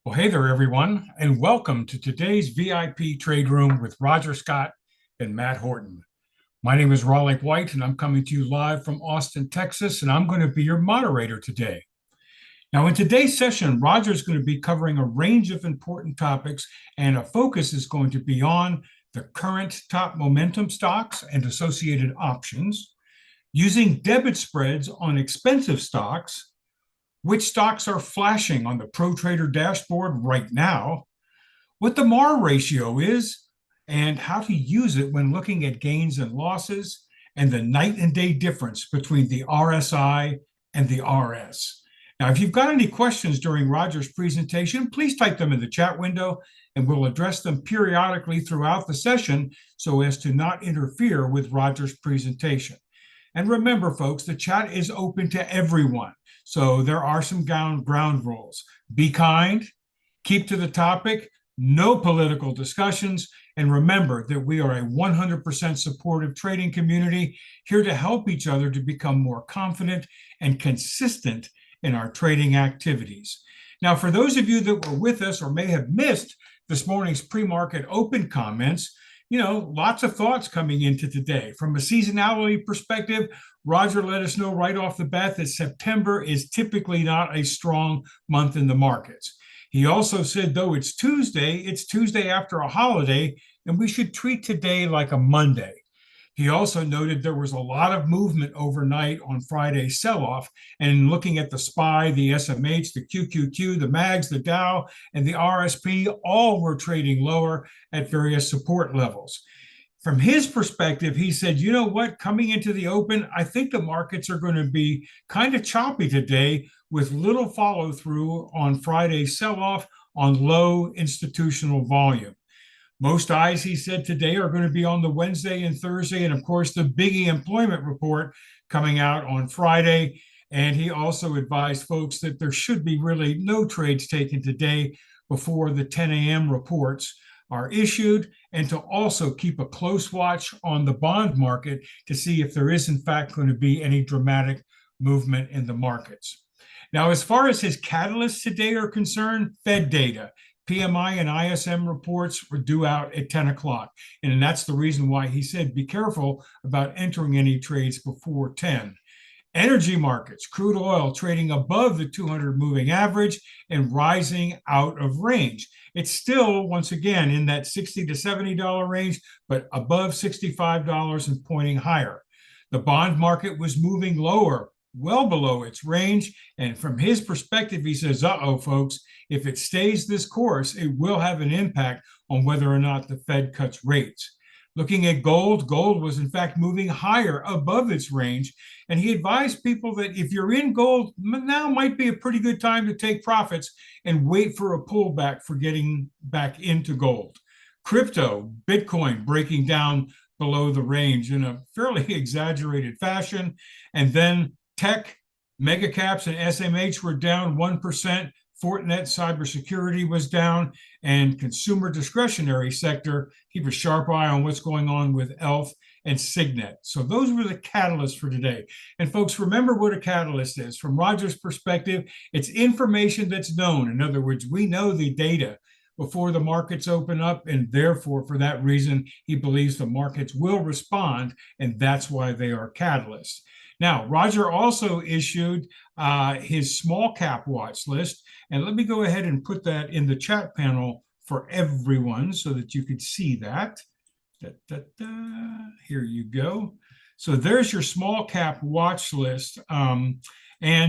Well, hey there, everyone, and welcome to today's VIP Trade Room with Roger Scott and Matt Horton. My name is Raleigh White, and I'm coming to you live from Austin, Texas, and I'm going to be your moderator today. Now, in today's session, Roger is going to be covering a range of important topics, and a focus is going to be on the current top momentum stocks and associated options, using debit spreads on expensive stocks, which stocks are flashing on the Pro Trader dashboard right now, what the MAR ratio is, and how to use it when looking at gains and losses, and the night and day difference between the RSI and the RS. Now, if you've got any questions during Roger's presentation, please type them in the chat window, and we'll address them periodically throughout the session so as to not interfere with Roger's presentation. And remember, folks, the chat is open to everyone. So there are some ground rules. Be kind, keep to the topic, no political discussions, and remember that we are a 100% supportive trading community here to help each other to become more confident and consistent in our trading activities. Now, for those of you that were with us or may have missed this morning's pre-market open comments, lots of thoughts coming into today. From a seasonality perspective, Roger let us know right off the bat that September is typically not a strong month in the markets. He also said, though it's Tuesday after a holiday, and we should treat today like a Monday. He also noted there was a lot of movement overnight on Friday's sell-off, and looking at the SPY, the SMH, the QQQ, the MAGs, the Dow, and the RSP, all were trading lower at various support levels. From his perspective, he said, you know what, coming into the open, I think the markets are going to be kind of choppy today with little follow-through on Friday's sell-off on low institutional volume. Most eyes, he said, today are going to be on the Wednesday and Thursday, and of course, the biggie employment report coming out on Friday. And he also advised folks that there should be really no trades taken today before the 10 a.m. reports are issued, and to also keep a close watch on the bond market to see if there is, in fact, going to be any dramatic movement in the markets. Now, as far as his catalysts today are concerned, Fed data. PMI and ISM reports were due out at 10 o'clock. And that's the reason why he said, be careful about entering any trades before 10. Energy markets, crude oil trading above the 200 moving average and rising out of range. It's still, once again, in that $60 to $70 range, but above $65 and pointing higher. The bond market was moving lower, well below its range. And from his perspective, he says, folks, if it stays this course, it will have an impact on whether or not the Fed cuts rates. Looking at gold, gold was in fact moving higher above its range. And he advised people that if you're in gold, now might be a pretty good time to take profits and wait for a pullback for getting back into gold. Crypto, Bitcoin breaking down below the range in a fairly exaggerated fashion. And then tech, mega caps, and SMH were down 1%. Fortinet cybersecurity was down, and consumer discretionary sector, keep a sharp eye on what's going on with ELF and Signet. So those were the catalysts for today. And folks, remember what a catalyst is. From Roger's perspective, it's information that's known. In other words, we know the data before the markets open up, and therefore, for that reason, he believes the markets will respond, and that's why they are catalysts. Now, Roger also issued his small cap watch list, and let me go ahead and put that in the chat panel for everyone so that you could see that. Here you go. So there's your small cap watch list. And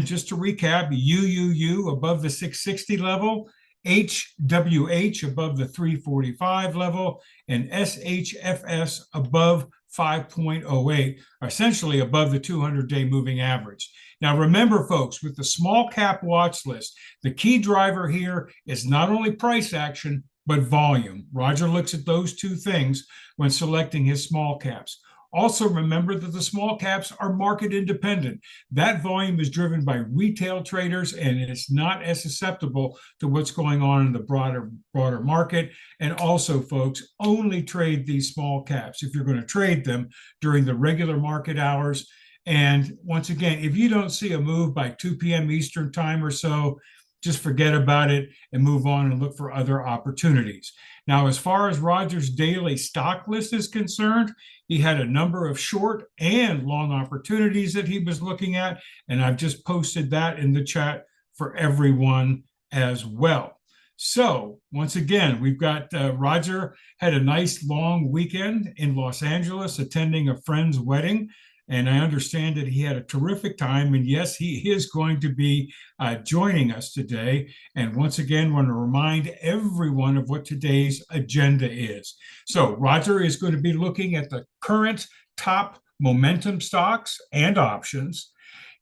just to recap, UUU above the 660 level, HWH above the 345 level, and SHFS above 5.08, essentially above the 200-day moving average. Now, remember, folks, with the small cap watch list, the key driver here is not only price action, but volume. Roger looks at those two things when selecting his small caps. Also, remember that the small caps are market independent. That volume is driven by retail traders, and it's not as susceptible to what's going on in the broader market. And also, folks, only trade these small caps if you're going to trade them during the regular market hours. And once again, if you don't see a move by 2 p.m. Eastern time or so, just forget about it and move on and look for other opportunities. Now, as far as Roger's daily stock list is concerned, he had a number of short and long opportunities that he was looking at, and I've just posted that in the chat for everyone as well. So once again, we've got Roger had a nice long weekend in Los Angeles attending a friend's wedding. And I understand that he had a terrific time. And yes, he is going to be joining us today. And once again, want to remind everyone of what today's agenda is. So Roger is going to be looking at the current top momentum stocks and options.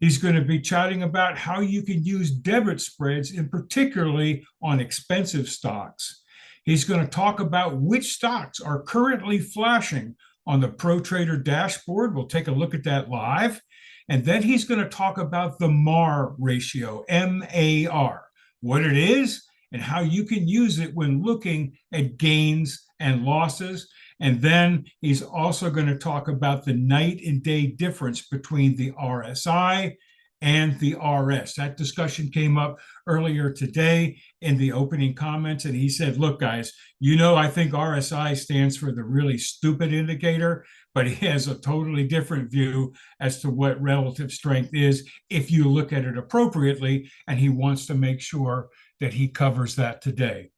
He's going to be chatting about how you can use debit spreads, in particularly on expensive stocks. He's going to talk about which stocks are currently flashing on the Pro Trader dashboard. We'll take a look at that live. And then he's going to talk about the MAR ratio, MAR, what it is and how you can use it when looking at gains and losses. And then he's also going to talk about the night and day difference between the RSI and the RS. That discussion came up earlier today in the opening comments. And he said, look, guys, I think RSI stands for the really stupid indicator, but he has a totally different view as to what relative strength is if you look at it appropriately. And he wants to make sure that he covers that today.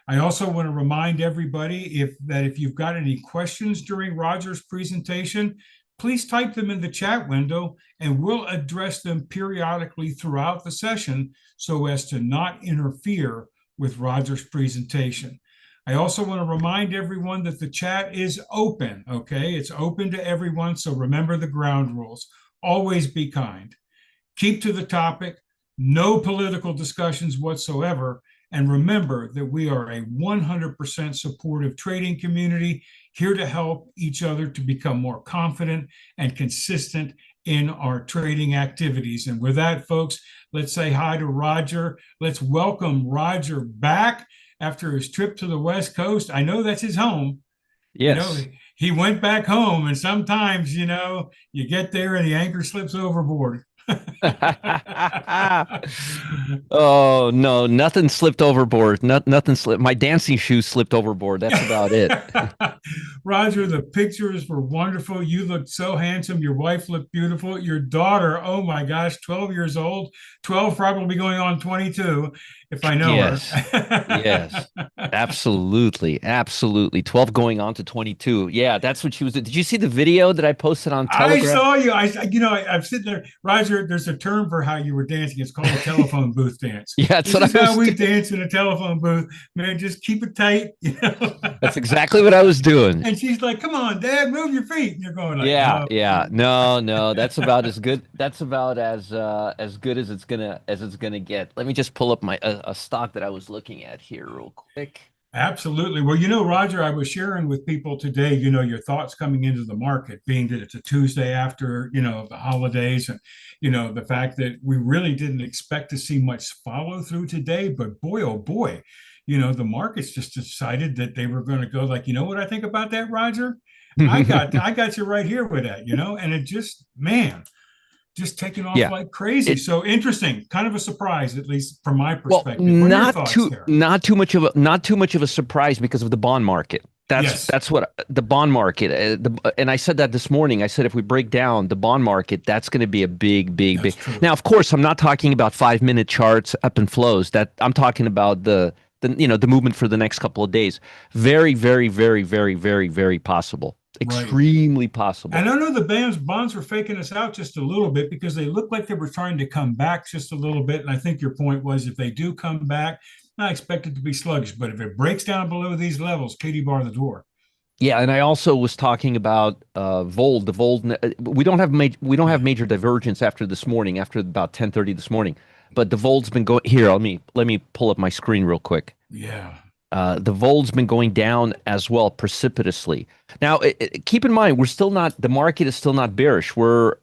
I also want to remind everybody if you've got any questions during Roger's presentation, please type them in the chat window and we'll address them periodically throughout the session so as to not interfere with Roger's presentation. I also want to remind everyone that the chat is open, okay? It's open to everyone, so remember the ground rules. Always be kind. Keep to the topic, no political discussions whatsoever, and remember that we are a 100% supportive trading community here to help each other to become more confident and consistent in our trading activities. And with that, folks, let's say hi to Roger. Let's welcome Roger back after his trip to the West Coast. I know that's his home. Yes. He went back home, and sometimes, you get there and the anchor slips overboard. Oh no, nothing slipped overboard. Nothing slipped. My dancing shoes slipped overboard. That's about it. Roger, the pictures were wonderful. You looked so handsome. Your wife looked beautiful. Your daughter, oh my gosh, 12 years old, 12 probably going on 22, if I know her. Yes. Yes. Absolutely. Absolutely. 12 going on to 22. Yeah, that's what she was. Did you see the video that I posted on I Telegram? saw you. I'm sitting there, Roger. There's a term for how you were dancing. It's called a telephone booth dance. Yeah, that's This what is I was how we doing. dance in a telephone booth, man. Just keep it tight, That's exactly what I was doing. And she's like, "Come on, Dad, move your feet." And you're going like, Yeah, "Oh, yeah. No, no, that's about as good. That's about as good as it's gonna get. Let me just pull up my a stock that I was looking at here real quick. absolutely." Well, Roger, I was sharing with people today, your thoughts coming into the market, being that it's a Tuesday after, the holidays, and the fact that we really didn't expect to see much follow through today, but boy, oh boy, the markets just decided that they were going to go like, what I think about that, Roger? I got you right here with that, and it just, man, just taking off Yeah. like crazy. It So interesting, kind of a surprise, at least from my well, perspective. What are your thoughts there? not too much of a surprise because of the bond market. Yes, That's what the bond market. And I said that this morning. I said if we break down the bond market, that's going to be a big, big, that's big. true. Now, of course, I'm not talking about 5 minute charts up and flows. That I'm talking about the movement for the next couple of days. Very, very, very, very, very, very possible. Right. Extremely possible. And I know the bonds were faking us out just a little bit because they looked like they were trying to come back just a little bit. And I think your point was if they do come back, I expect it to be sluggish. But if it breaks down below these levels, Katie bar the door. Yeah, and I also was talking about Vold. The Vold. We don't have major divergence after this morning, after about 10:30 this morning. But the Vold's been going here. Let me pull up my screen real quick. Yeah. The Vold's been going down as well precipitously. Now, keep in mind, the market is still not bearish. We're,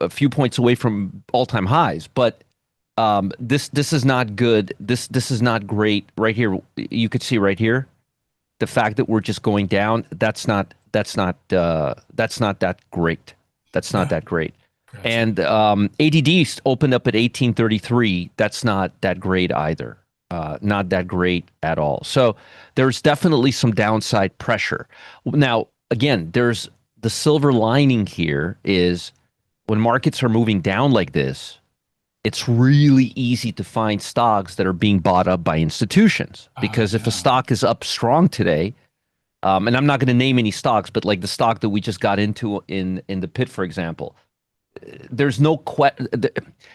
a few points away from all-time highs, but this is not good. This is not great. Right here, you could see right here, the fact that we're just going down. That's not that great. That's not Yeah. that great. Gotcha. And ADD opened up at 1833. That's not that great either. Not that great at all. So there's definitely some downside pressure. Now, again, there's the silver lining here is when markets are moving down like this, it's really easy to find stocks that are being bought up by institutions. Because if a Yeah. stock is up strong today, and I'm not going to name any stocks, but like the stock that we just got into in the pit, for example, there's no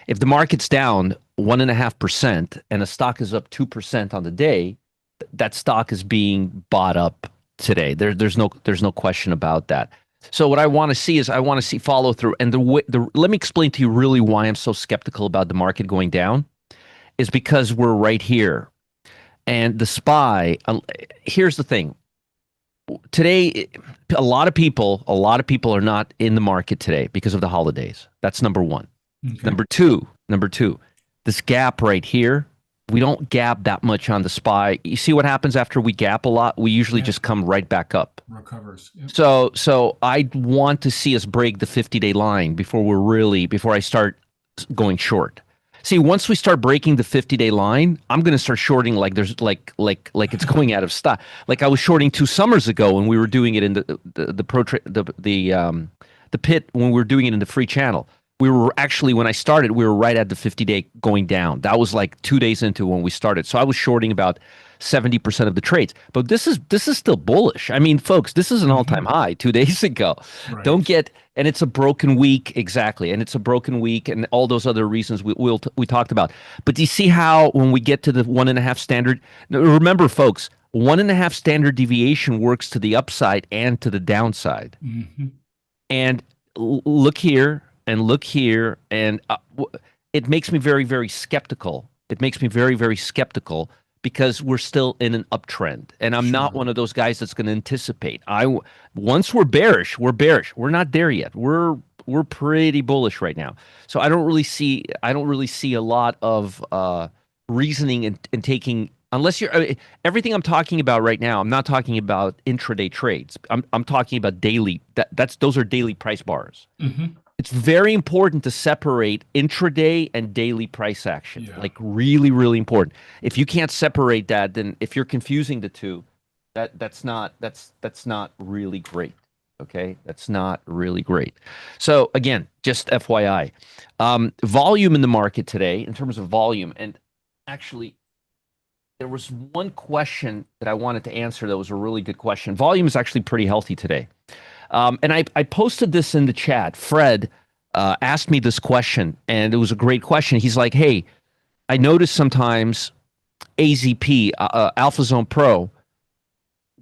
if the market's down 1.5% and a stock is up 2% on the day, that stock is being bought up today. There's no question about that. So what I want to see is I want to see follow through. And let me explain to you really why I'm so skeptical about the market going down is because we're right here. And the SPY, here's the thing. Today, a lot of people are not in the market today because of the holidays. That's number one. Okay. Number two, this gap right here, we don't gap that much on the SPY. You see what happens after we gap a lot? We usually just come right back up. Recovers. Yep. So I want to see us break the 50-day line before I start going short. See, once we start breaking the 50-day line, I'm going to start shorting like there's like it's going out of stock. Like I was shorting 2 summers ago when we were doing it in the pit when we were doing it in the free channel. We were actually, when I started, we were right at the 50-day going down. That was like 2 days into when we started. So I was shorting about 70% of the trades. But this is still bullish. I mean, folks, this is an all-time high 2 days ago. Right. And it's a broken week, exactly. And it's a broken week and all those other reasons we talked about. But do you see how when we get to the 1.5 standard, remember, folks, 1.5 standard deviation works to the upside and to the downside. Mm-hmm. And look here and look here. And it makes me very, very skeptical. It makes me very, very skeptical because we're still in an uptrend. And I'm not one of those guys that's going to anticipate. Once we're bearish, we're bearish. We're not there yet. We're pretty bullish right now. So I don't really see a lot of reasoning and taking, unless everything I'm talking about right now, I'm not talking about intraday trades. I'm talking about daily. Those are daily price bars. Mm-hmm. It's very important to separate intraday and daily price action. Like really, really important. If you can't separate that, then if you're confusing the two, that's not really great. Okay, that's not really great. So again, just FYI, volume in the market today in terms of volume, and actually, there was one question that I wanted to answer that was a really good question. Volume is actually pretty healthy today. And I posted this in the chat. Fred asked me this question, and it was a great question. He's like, hey, I notice sometimes AZP, Alpha Zone Pro,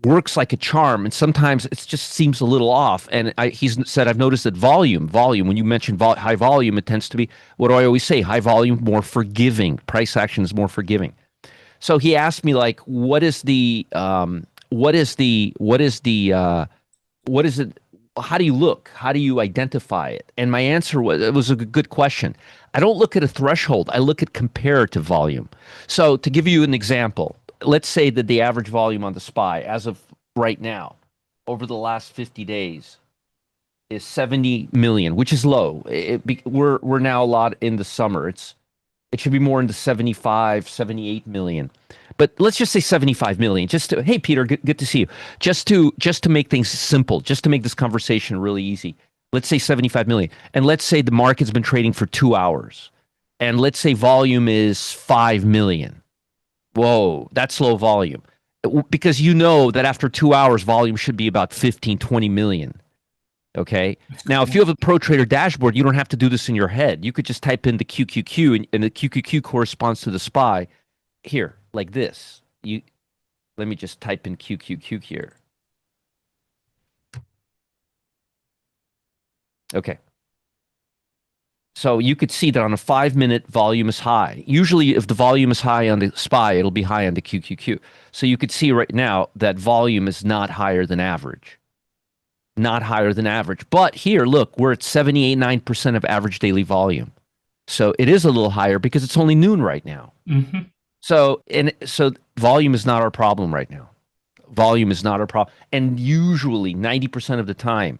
works like a charm, and sometimes it just seems a little off. And he's said, I've noticed that volume, when you mention high volume, it tends to be, what do I always say? High volume, more forgiving. Price action is more forgiving. So he asked me, like, what is it? How do you look? How do you identify it? And my answer was, it was a good question. I don't look at a threshold. I look at comparative volume. So to give you an example, let's say that the average volume on the SPY as of right now, over the last 50 days, is 70 million, which is low. We're now a lot in the summer. It should be more in the 75, 78 million. But let's just say 75 million. Hey, Peter, good to see you. Just to make things simple, just to make this conversation really easy. Let's say 75 million. And let's say the market's been trading for 2 hours. And let's say volume is 5 million. Whoa, that's low volume. Because you know that after 2 hours, volume should be about 15, 20 million. Okay. Now, if you have a Pro Trader dashboard, you don't have to do this in your head. You could just type in the QQQ, and the QQQ corresponds to the SPY here, like this. Let me just type in QQQ here. Okay. So you could see that on a 5-minute, volume is high. Usually, if the volume is high on the SPY, it'll be high on the QQQ. So you could see right now that volume is not higher than average. Not higher than average. But here, look, we're at 78.9% of average daily volume. So it is a little higher because it's only noon right now. Mm-hmm. So volume is not our problem right now. Volume is not our problem. And usually 90% of the time,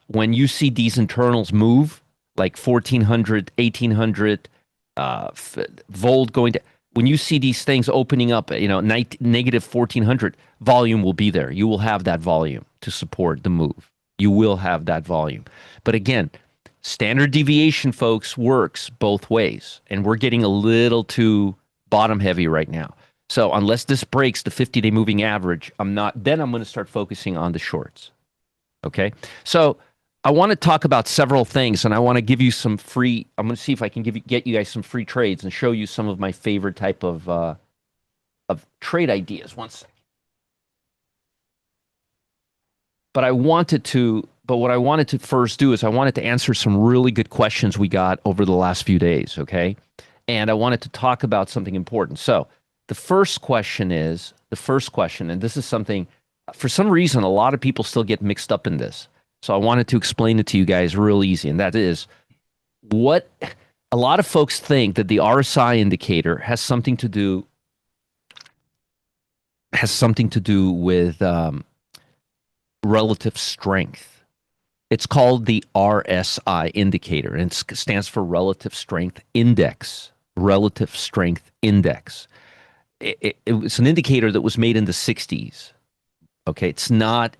when you see these internals move, like 1400, 1800, Volt going to, when you see these things opening up, negative 1400, volume will be there. You will have that volume to support the move. You will have that volume. But again, standard deviation, folks, works both ways. And we're getting a little too bottom heavy right now. So unless this breaks the 50-day moving average, then I'm going to start focusing on the shorts. Okay. So I want to talk about several things, and I want to give you some free. I'm going to see if I can get you guys some free trades and show you some of my favorite type of trade ideas. One second. But what I wanted to first do is I wanted to answer some really good questions we got over the last few days. Okay, and I wanted to talk about something important. So the first question, and this is something, for some reason, a lot of people still get mixed up in this. So I wanted to explain it to you guys real easy, and that is what a lot of folks think that the RSI indicator has something to do with relative strength. It's called the RSI indicator, and it stands for Relative Strength Index. Relative Strength Index. It's an indicator that was made in the 60s. Okay, it's not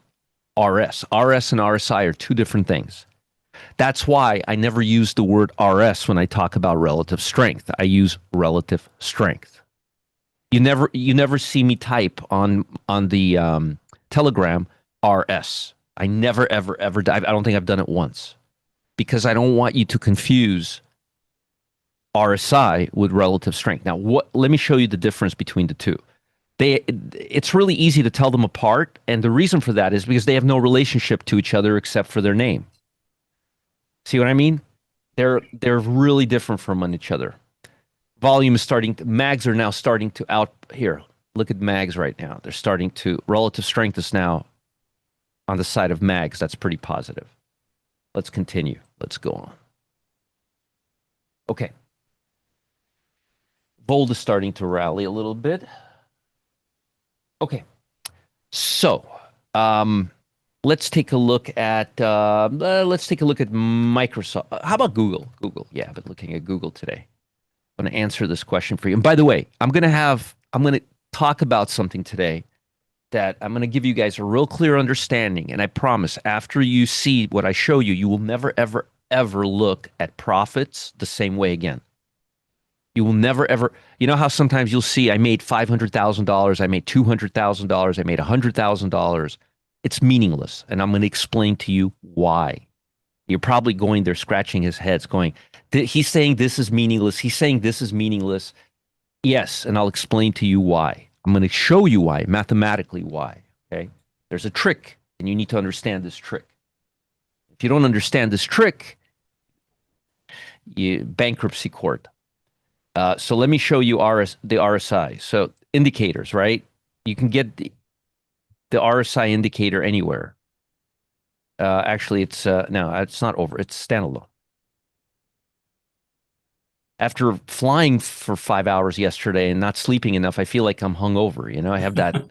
RS. RS and RSI are two different things. That's why I never use the word RS when I talk about relative strength. I use relative strength. You never see me type on the Telegram RS. I never ever I don't think I've done it once, because I don't want you to confuse RSI with relative strength. Now, let me show you the difference between the two. It's really easy to tell them apart, and the reason for that is because they have no relationship to each other except for their name. See what I mean? They're really different from each other. Volume is mags are now starting to here. Look at mags right now. They're starting to, relative strength is now on the side of mags. That's pretty positive. Let's continue. Let's go on. Okay. Volt is starting to rally a little bit. Okay, so let's take a look at Microsoft. How about Google? Yeah, I've been looking at Google today. I'm going to answer this question for you. And by the way, I'm going to talk about something today that I'm going to give you guys a real clear understanding. And I promise, after you see what I show you, you will never, ever, ever look at profits the same way again. You will never, ever, you know how sometimes you'll see I made $500,000, I made $200,000, I made $100,000. It's meaningless. And I'm going to explain to you why. You're probably going there scratching his head going, he's saying this is meaningless. He's saying this is meaningless. Yes, and I'll explain to you why. I'm going to show you why, mathematically why. Okay? There's a trick, and you need to understand this trick. If you don't understand this trick, bankruptcy court. So let me show you the RSI. So indicators, right? You can get the RSI indicator anywhere. Actually, it's no, it's not over. It's standalone. After flying for 5 hours yesterday and not sleeping enough, I feel like I'm hungover. I have that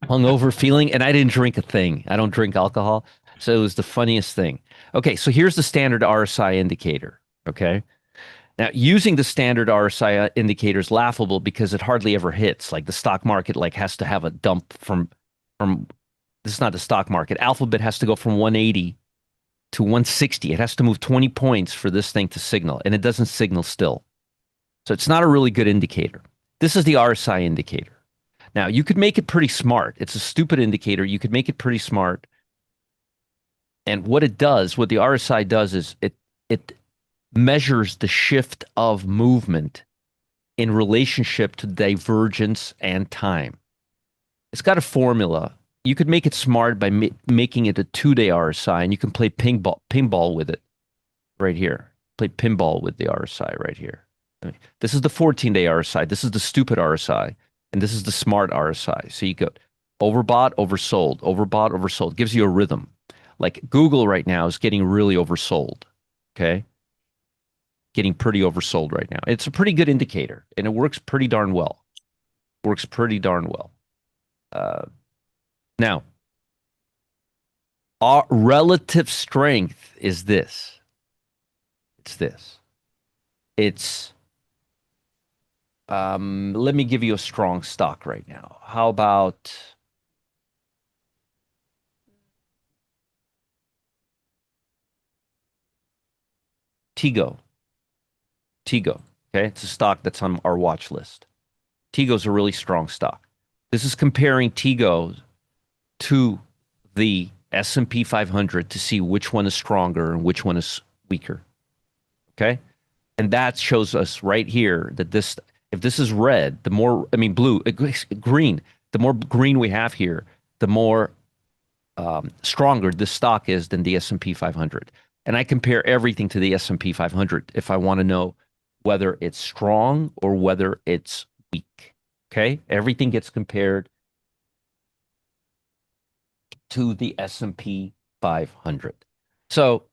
hungover feeling, and I didn't drink a thing. I don't drink alcohol, so it was the funniest thing. Okay, so here's the standard RSI indicator. Okay. Now, using the standard RSI indicator is laughable because it hardly ever hits. Like the stock market has to have a dump from this is not the stock market. Alphabet has to go from 180 to 160. It has to move 20 points for this thing to signal, and it doesn't signal still. So it's not a really good indicator. This is the RSI indicator. Now, you could make it pretty smart. It's a stupid indicator. You could make it pretty smart. And what the RSI does is it measures the shift of movement in relationship to divergence and time. It's got a formula. You could make it smart by making it a 2-day RSI, and you can play pinball with it right here. Play pinball with the RSI right here. This is the 14-day RSI. This is the stupid RSI, and this is the smart RSI. So you go overbought, oversold, overbought, oversold. It gives you a rhythm. Like Google right now is getting really oversold. Okay. Getting pretty oversold right now. It's a pretty good indicator, and it works pretty darn well. Now, our relative strength is this. It's It's this. It's let me give you a strong stock right now. How about Tigo? Tigo. Okay, it's a stock that's on our watch list. Tigo's a really strong stock. This is comparing Tigo to the S&P 500 to see which one is stronger and which one is weaker. Okay? And that shows us right here that this, if this is red, the more, I mean, blue, green, the more green we have here, the more stronger this stock is than the S&P 500. And I compare everything to the S&P 500 if I want to know whether it's strong or whether it's weak. Okay? Everything gets compared to the S&P 500. So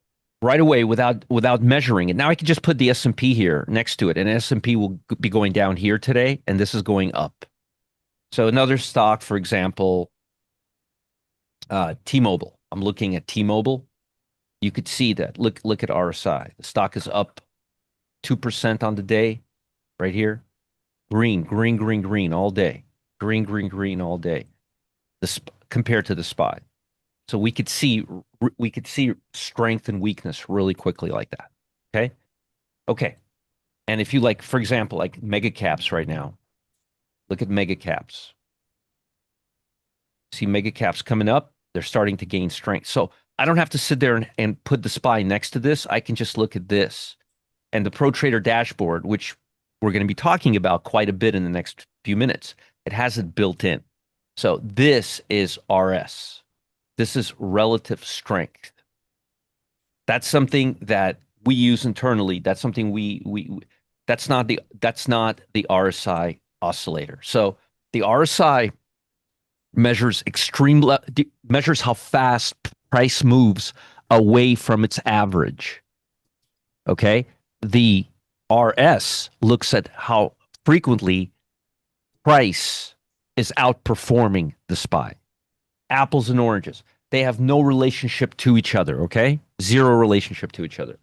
right away, without measuring it, now I can just put the S&P here next to it, and S&P will be going down here today, and this is going up. So another stock, for example, T-Mobile. I'm looking at T-Mobile. You could see that. Look at RSI. The stock is up 2% on the day, right here. Green, green, green, green all day. Green, green, green all day. Compared to the SPY. So we could see strength and weakness really quickly like that. Okay. Okay. And if you like, for example, like mega caps right now, look at mega caps. See mega caps coming up. They're starting to gain strength. So I don't have to sit there and put the SPY next to this. I can just look at this and the Pro Trader dashboard, which we're going to be talking about quite a bit in the next few minutes. It has it built in. So this is RS. This is relative strength. That's something that we use internally. That's something that's not the RSI oscillator. So the RSI measures measures how fast price moves away from its average. Okay? The RS looks at how frequently price is outperforming the SPY. Apples and oranges. They have no relationship to each other, okay? Zero relationship to each other.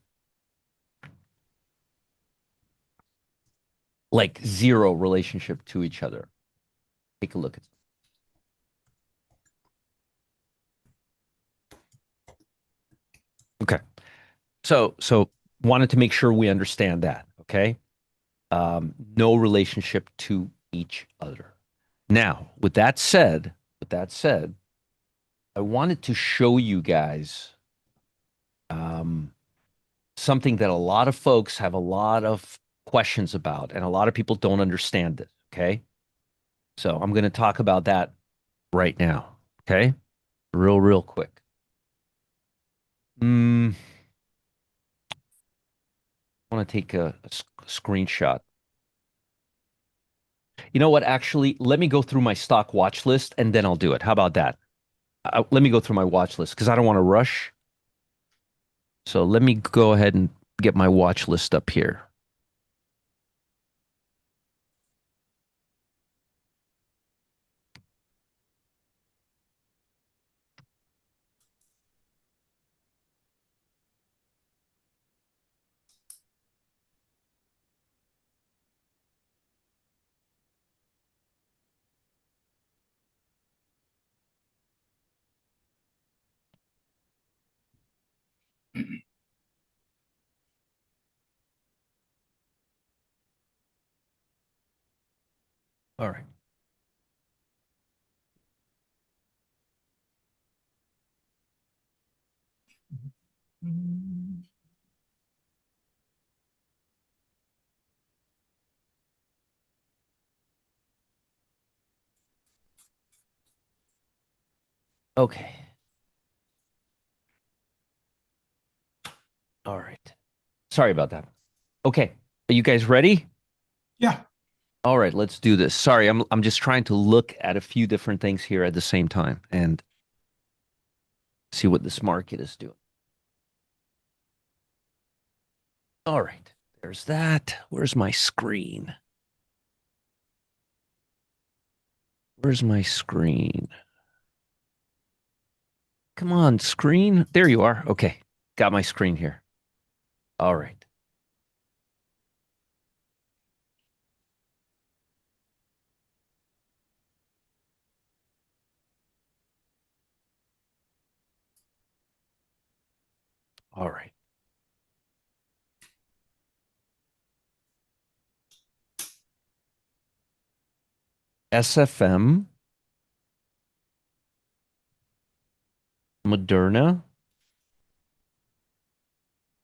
Like zero relationship to each other. Take a look at it. Okay. So wanted to make sure we understand that, okay? No relationship to each other. Now, with that said, I wanted to show you guys something that a lot of folks have a lot of questions about, and a lot of people don't understand it, okay? So I'm going to talk about that right now, okay? Real quick. I want to take a screenshot. You know what? Actually, let me go through my stock watch list, and then I'll do it. How about that? Let me go through my watch list because I don't want to rush. So let me go ahead and get my watch list up here. All right. Okay. All right. Sorry about that. Okay. Are you guys ready? Yeah. All right, let's do this. Sorry, I'm just trying to look at a few different things here at the same time and see what this market is doing. All right. There's that. Where's my screen? Where's my screen? Come on, screen. There you are. Okay. Got my screen here. All right. All right. SFM, Moderna,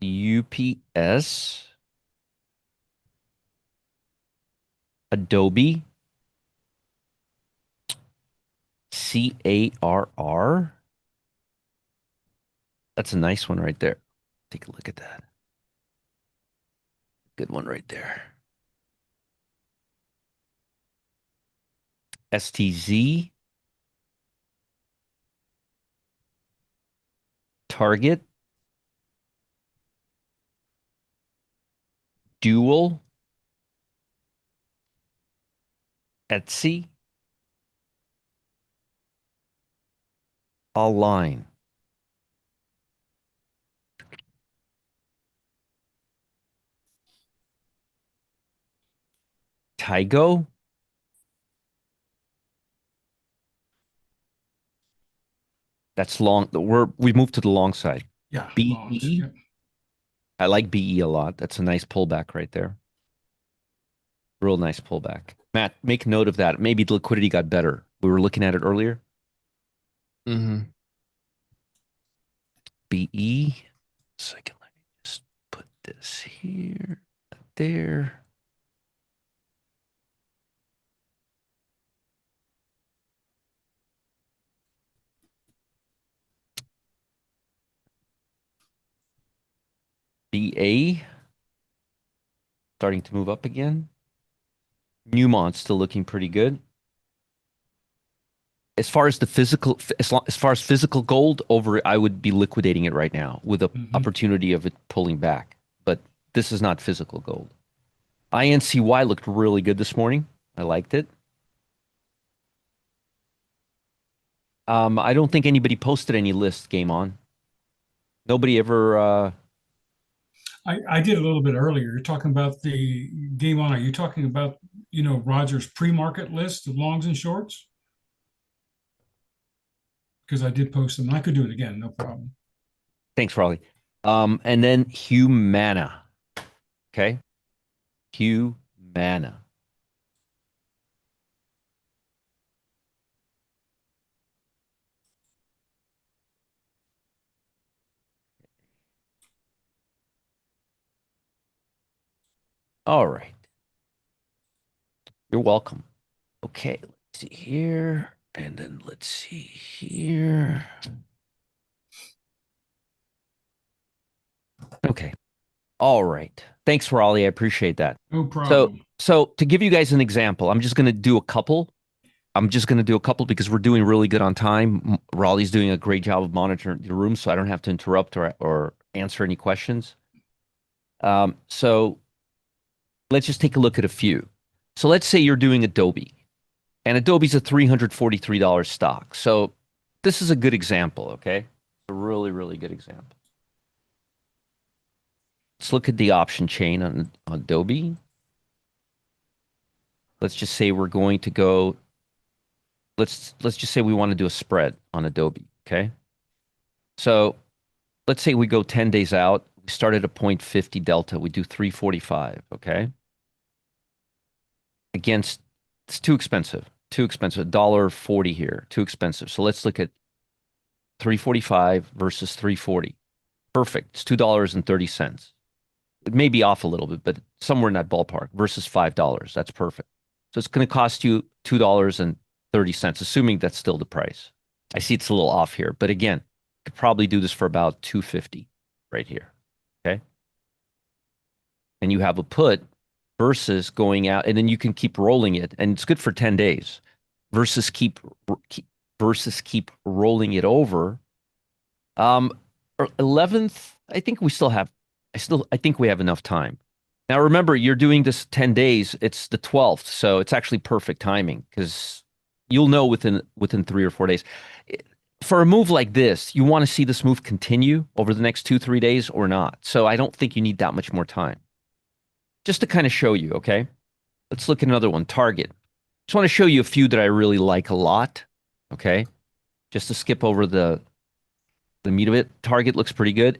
UPS, Adobe, CARR. That's a nice one right there. Take a look at that. Good one right there. STZ, Target, Dual, Etsy, Align, Tygo. That's long. We moved to the long side. Yeah, longs. BE. Yep. I like BE a lot. That's a nice pullback right there. Real nice pullback. Matt, make note of that. Maybe the liquidity got better. We were looking at it earlier. Mm-hmm. BE. Second, let me just put this here, there. BA starting to move up again. Newmont's still looking pretty good. As far as the physical, as far as physical gold over, I would be liquidating it right now with the opportunity of it pulling back. But this is not physical gold. INCY looked really good this morning. I liked it. I don't think anybody posted any list game on. Nobody ever. I did a little bit earlier. You're talking about the game on. Are you talking about, Roger's pre-market list of longs and shorts? Because I did post them. I could do it again, no problem. Thanks, Raleigh. And then Humana. Okay. Humana. All right. You're welcome. Okay, let's see here. And then let's see here. Okay. All right. Thanks, Raleigh. I appreciate that. No problem. So to give you guys an example, I'm just going to do a couple. Because we're doing really good on time. Raleigh's doing a great job of monitoring the room, so I don't have to interrupt or answer any questions. So let's just take a look at a few. So let's say you're doing Adobe, and Adobe's a $343 stock. So this is a good example, okay? A really, really good example. Let's look at the option chain on Adobe. Let's just say we're going to go. Let's just say we want to do a spread on Adobe, okay? So let's say we go 10 days out. We start at a 0.50 delta. We do 345, okay? Against, it's too expensive. $1.40 here, too expensive. So let's look at 345 versus 340. Perfect. It's $2.30. It may be off a little bit, but somewhere in that ballpark versus $5. That's perfect. So it's going to cost you $2.30, assuming that's still the price. I see it's a little off here, but again, could probably do this for about $2.50 right here. Okay. And you have a put versus going out, and then you can keep rolling it, and it's good for 10 days versus keep rolling it over. 11th, I think we have enough time. Now remember, you're doing this 10 days. It's the 12th, so it's actually perfect timing because you'll know within 3 or 4 days. For a move like this, you want to see this move continue over the next 2-3 days or not. So I don't think you need that much more time. Just to kind of show you, okay? Let's look at another one, Target. Just want to show you a few that I really like a lot, okay? Just to skip over the meat of it. Target looks pretty good.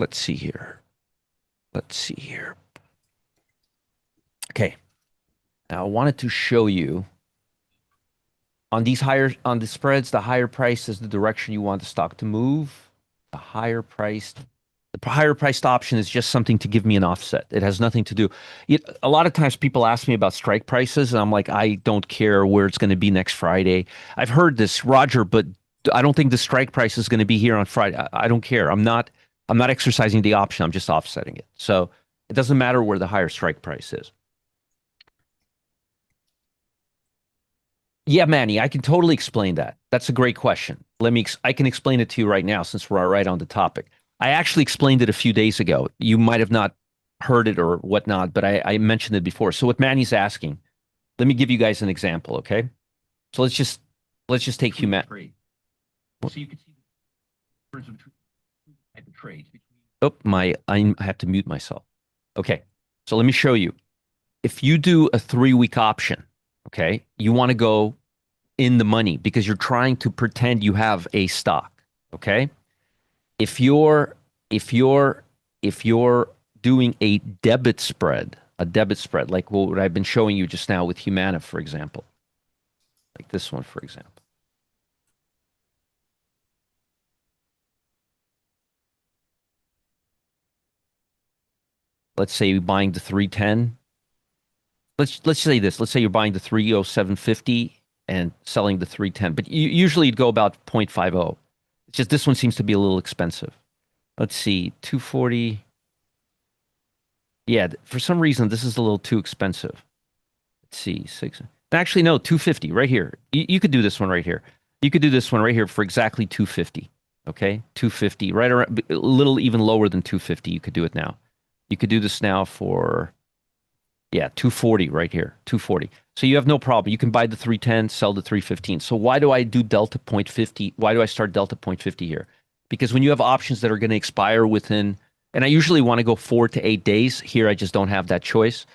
let's see here. Let's see here. Okay. Now I wanted to show you on the spreads, the higher price is the direction you want the stock to move. The higher priced option is just something to give me an offset. It has nothing to do. A lot of times people ask me about strike prices, and I'm like, I don't care where it's going to be next Friday. I've heard this, Roger, but I don't think the strike price is going to be here on Friday. I don't care. I'm not exercising the option. I'm just offsetting it. So it doesn't matter where the higher strike price is. Yeah, Manny, I can totally explain that. That's a great question. I can explain it to you right now since we're right on the topic. I actually explained it a few days ago. You might have not heard it or whatnot, but I mentioned it before. So what Manny's asking, let me give you guys an example, okay? So let's just take humanity. So you can see the difference between the trades. Oh, I have to mute myself. Okay, so let me show you. If you do a 3-week option, okay, you want to go in the money because you're trying to pretend you have a stock, okay? If you're doing a debit spread, like what I've been showing you just now with Humana, for example, like this one, for example. Let's say you're buying the 310. Let's say this. Let's say you're buying the 307.50 and selling the 310, but usually you'd go about 0.50. It's just this one seems to be a little expensive. Let's see, 240. Yeah, for some reason this is a little too expensive. Let's see, actually no, 250 right here. You could do this one right here. You could do this one right here for exactly 250. Okay, 250, right around a little even lower than 250. You could do it now. You could do this now for 240 right here, 240. So you have no problem. You can buy the 310, sell the 315. So why do I do delta 0.50? Why do I start delta 0.50 here? Because when you have options that are going to expire within, and I usually want to go 4 to 8 days. Here, I just don't have that choice.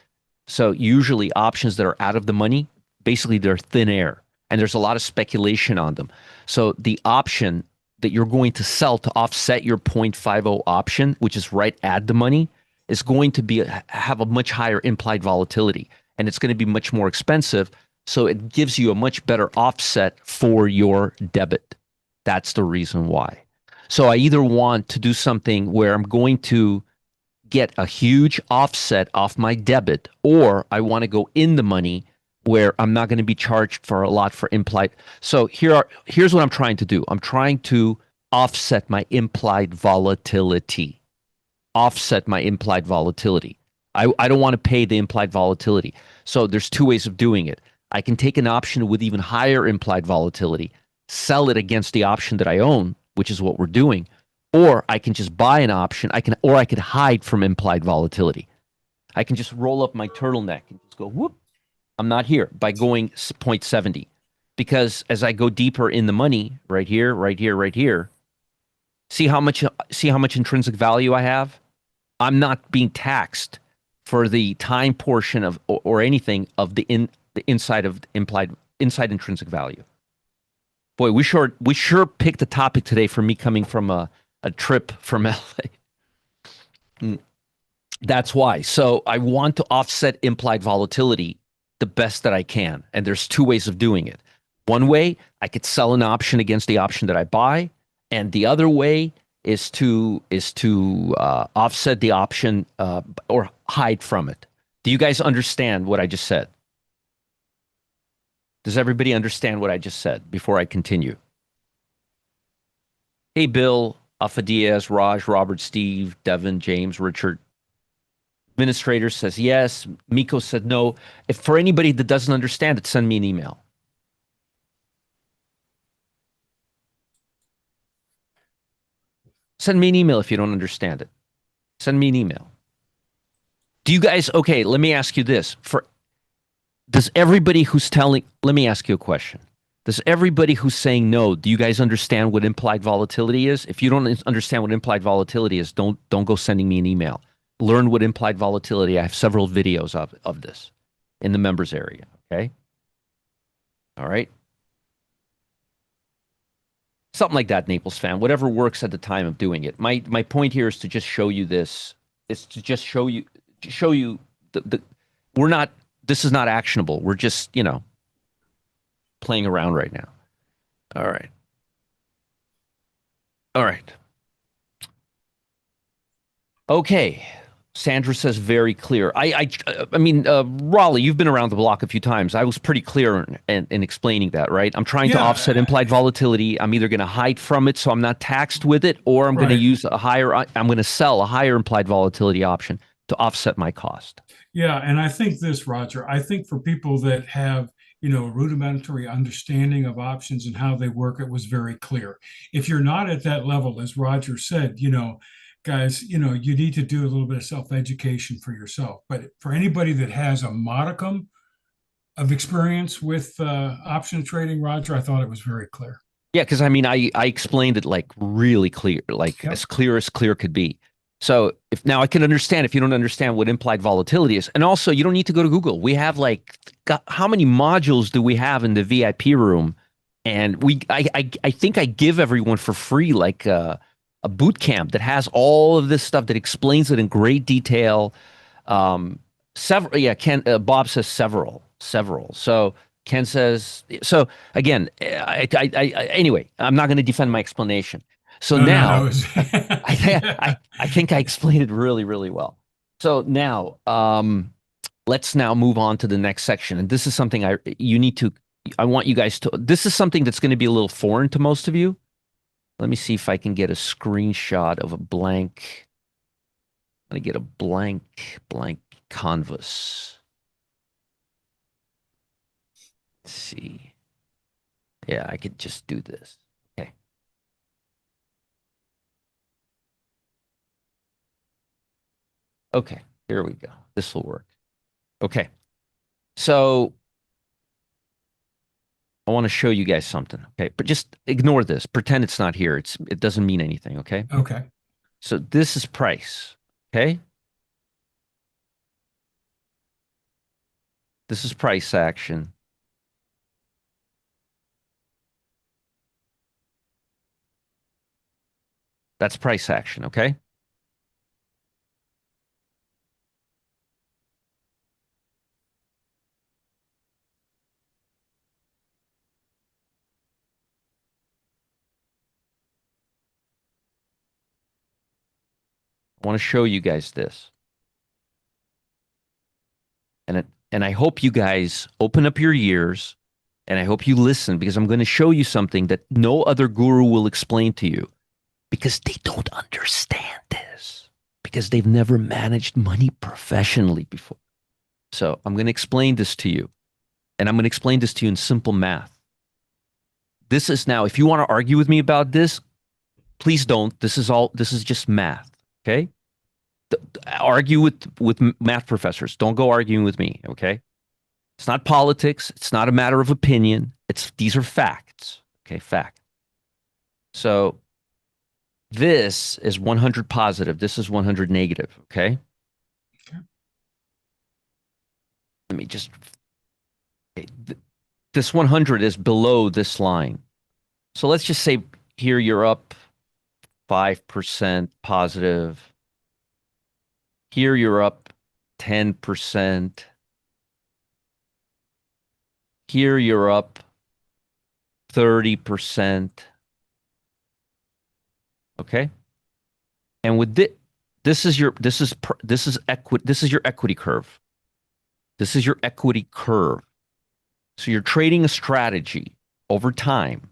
So usually options that are out of the money, basically they're thin air, and there's a lot of speculation on them. So the option that you're going to sell to offset your 0.50 option, which is right at the money, is going to have a much higher implied volatility, and it's going to be much more expensive. So it gives you a much better offset for your debit. That's the reason why. So I either want to do something where I'm going to get a huge offset off my debit, or I want to go in the money where I'm not going to be charged for a lot for implied. So here's what I'm trying to do. I'm trying to offset my implied volatility. Offset my implied volatility. I don't want to pay the implied volatility. So there's 2 ways of doing it. I can take an option with even higher implied volatility, sell it against the option that I own, which is what we're doing, or I can just buy an option. I could hide from implied volatility. I can just roll up my turtleneck and just go whoop. I'm not here by going 0.70, because as I go deeper in the money, right here, right here, right here, see how much intrinsic value I have? I'm not being taxed for the time portion of or anything of the inside of implied inside intrinsic value. Boy, we sure picked a topic today for me coming from a trip from LA. That's why. So I want to offset implied volatility the best that I can. And there's 2 ways of doing it. One way, I could sell an option against the option that I buy. And the other way is to offset the option or hide from it. Do you guys understand what I just said? Does everybody understand what I just said before I continue? Hey, Bill, Alpha Diaz, Raj, Robert, Steve, Devin, James, Richard. Administrator says yes. Miko said no. If for anybody that doesn't understand it, send me an email. Send me an email if you don't understand it. Send me an email. Do you guys, okay, let me ask you this. Does everybody who's let me ask you a question. Does everybody who's saying no, do you guys understand what implied volatility is? If you don't understand what implied volatility is, don't go sending me an email. Learn what implied volatility. I have several videos of this in the members area, okay? All right. Something like that, Naples fan. Whatever works at the time of doing it. My point here is to just show you this. It's to just show you the we're not. This is not actionable. We're just playing around right now. All right. All right. Okay. Sandra says very clear. I mean, Raleigh, you've been around the block a few times. I was pretty clear in explaining that, right? I'm trying to offset implied volatility. I'm either going to hide from it so I'm not taxed with it, or I'm going to use I'm going to sell a higher implied volatility option to offset my cost. Yeah, and I think this, Roger, I think for people that have, rudimentary understanding of options and how they work, it was very clear. If you're not at that level, as Roger said, guys, you need to do a little bit of self-education for yourself. But for anybody that has a modicum of experience with option trading, Roger, I thought it was very clear. Yeah, because I mean, I explained it like really clear, like as clear could be. So if now I can understand if you don't understand what implied volatility is, and also you don't need to go to Google. We have how many modules do we have in the VIP room? And I think I give everyone for free like a boot camp that has all of this stuff that explains it in great detail. Several, yeah. Bob says several. So Ken says so. Again, anyway, I'm not going to defend my explanation. So now, I think I explained it really, really well. So now, let's now move on to the next section, and this is something I want you guys to. This is something that's going to be a little foreign to most of you. Let me see if I can get a screenshot of a blank. I'm going to get a blank canvas. Let's see. Yeah, I could just do this. Okay. Okay, here we go. This will work. Okay. So I want to show you guys something. Okay, but just ignore this. Pretend it's not here. It doesn't mean anything, okay? Okay. So this is price, okay? This is price action. That's price action, okay? I want to show you guys this. And I hope you guys open up your ears and I hope you listen because I'm going to show you something that no other guru will explain to you because they don't understand this because they've never managed money professionally before. So I'm going to explain this to you and I'm going to explain this to you in simple math. This is now, if you want to argue with me about this, please don't. This is just math. Okay. Argue with math professors. Don't go arguing with me. Okay. It's not politics. It's not a matter of opinion. These are facts. Okay. Fact. So this is 100 positive. This is 100 negative. Okay. Let me just, okay. This 100 is below this line. So let's just say here you're up 5% positive. Here you're up 10%. Here you're up 30%. Okay? And with this is your equity curve. This is your equity curve. So you're trading a strategy over time.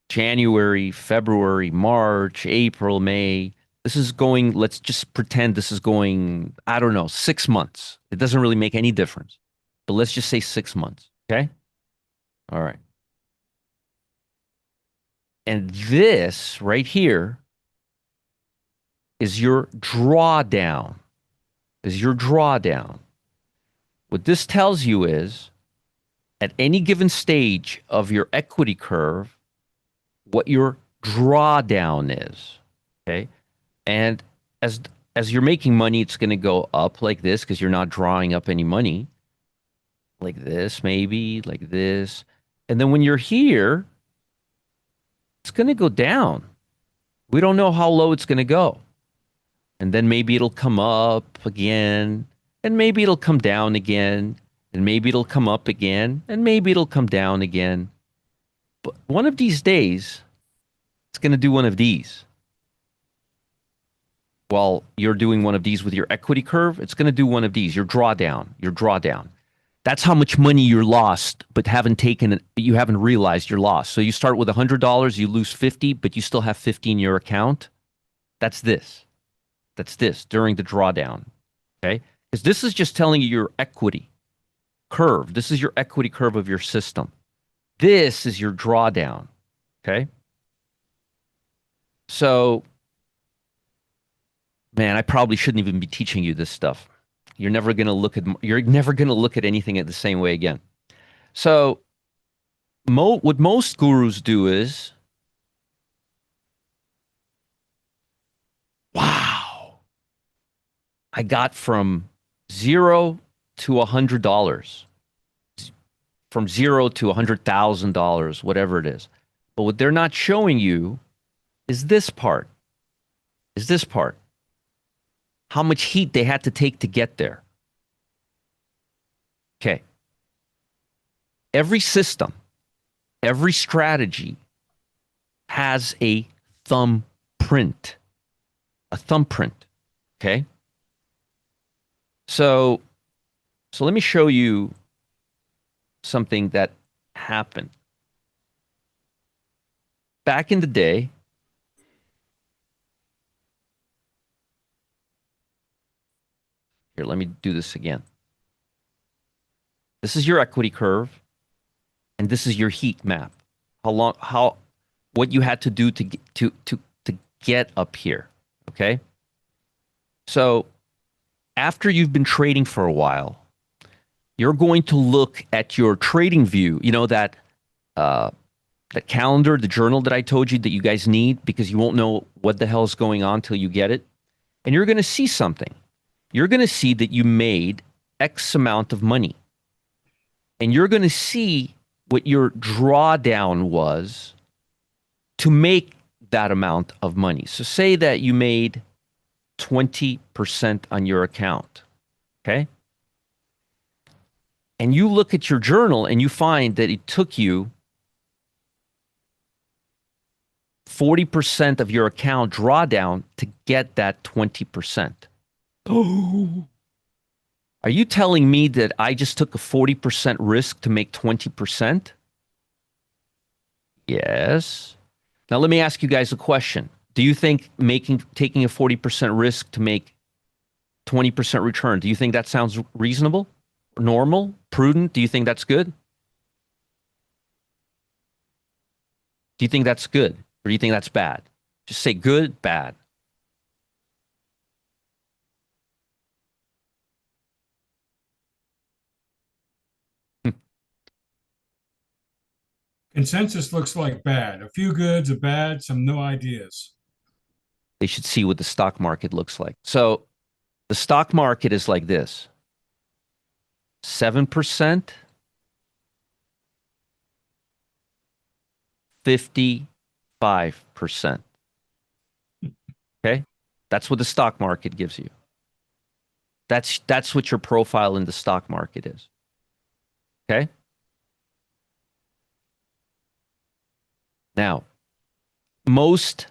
January, February, March, April, May. This is going, let's just pretend this is going, I don't know, 6 months. It doesn't really make any difference. But let's just say 6 months. Okay? All right. And this right here is your drawdown. What this tells you is at any given stage of your equity curve, what your drawdown is. Okay? And as you're making money, it's going to go up like this because you're not drawing up any money. Like this, maybe, like this. And then when you're here, it's going to go down. We don't know how low it's going to go. And then maybe it'll come up again, and maybe it'll come down again, and maybe it'll come up again, and maybe it'll come down again. But one of these days, it's going to do one of these. While you're doing one of these with your equity curve, it's going to do one of these, your drawdown. That's how much money you're lost, but you haven't realized you're lost. So you start with $100, you lose 50, but you still have 50 in your account. That's this. That's this during the drawdown. Okay? Because this is just telling you your equity curve. This is your equity curve of your system. This is your drawdown. Okay? So, man, I probably shouldn't even be teaching you this stuff. You're never going to look at anything the same way again. So, what most gurus do is, wow, I got from $0 to $100, from $0 to $100,000, whatever it is. But what they're not showing you is this part. How much heat they had to take to get there. Okay. Every system, every strategy has a thumbprint. Okay. So let me show you something that happened. Back in the day, here, let me do this again. This is your equity curve, and this is your heat map. What you had to do to get up here. Okay. So after you've been trading for a while, you're going to look at your trading view. You know that calendar, the journal that I told you that you guys need because you won't know what the hell is going on till you get it, and you're going to see something. You're going to see that you made X amount of money. And you're going to see what your drawdown was to make that amount of money. So say that you made 20% on your account. Okay? And you look at your journal and you find that it took you 40% of your account drawdown to get that 20%. Oh. Are you telling me that I just took a 40% risk to make 20%? Yes. Now let me ask you guys a question. Do you think taking a 40% risk to make 20% return, do you think that sounds reasonable, normal, prudent? Do you think that's good? Do you think that's good? Or do you think that's bad? Just say good, bad. Consensus looks like bad. A few goods, a bad, some no ideas. They should see what the stock market looks like. So the stock market is like this. 7%, 55%. Okay? That's what the stock market gives you. That's what your profile in the stock market is. Okay? Now, most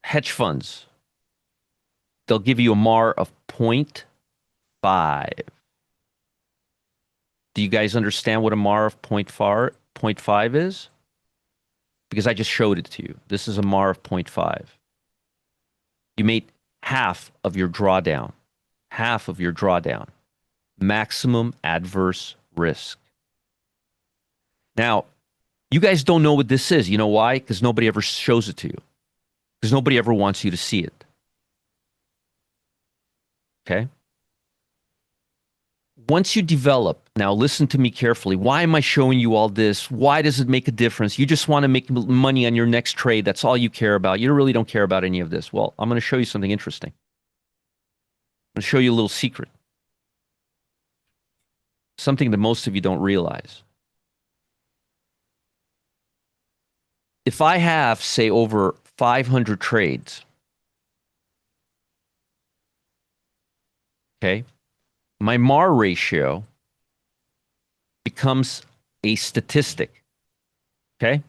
hedge funds, they'll give you a MAR of 0.5. Do you guys understand what a MAR of 0.5 is? Because I just showed it to you. This is a MAR of 0.5. You made half of your drawdown. Half of your drawdown. Maximum adverse risk. Now, you guys don't know what this is. You know why? Because nobody ever shows it to you. Because nobody ever wants you to see it. Okay? Once you develop, now listen to me carefully. Why am I showing you all this? Why does it make a difference? You just want to make money on your next trade. That's all you care about. You really don't care about any of this. Well, I'm going to show you something interesting. I'm going to show you a little secret. Something that most of you don't realize. if I have, say, over 500 trades, okay, my MAR ratio becomes a statistic, okay?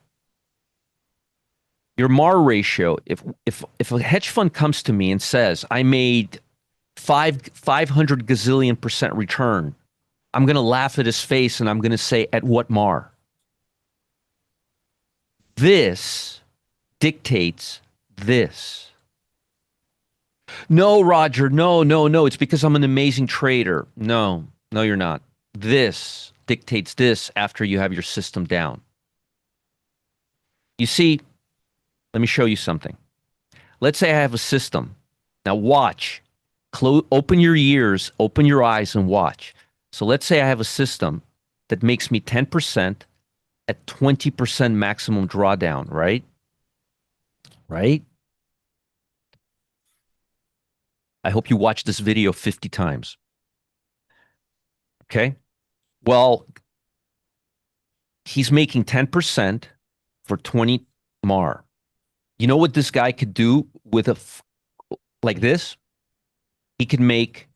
Your MAR ratio, if a hedge fund comes to me and says, I made 500 gazillion percent return, I'm going to laugh at his face and I'm going to say, at what MAR? This dictates this. No, Roger, no. It's because I'm an amazing trader. No, you're not. This dictates this after you have your system down. You see, let me show you something. Let's say I have a system. Now watch. Open your ears, open your eyes, and watch. So let's say I have a system that makes me 10% at 20% maximum drawdown, right? Right? I hope you watch this video 50 times. Okay? Well, he's making 10% for 20 MAR. You know what this guy could do with like this? He could make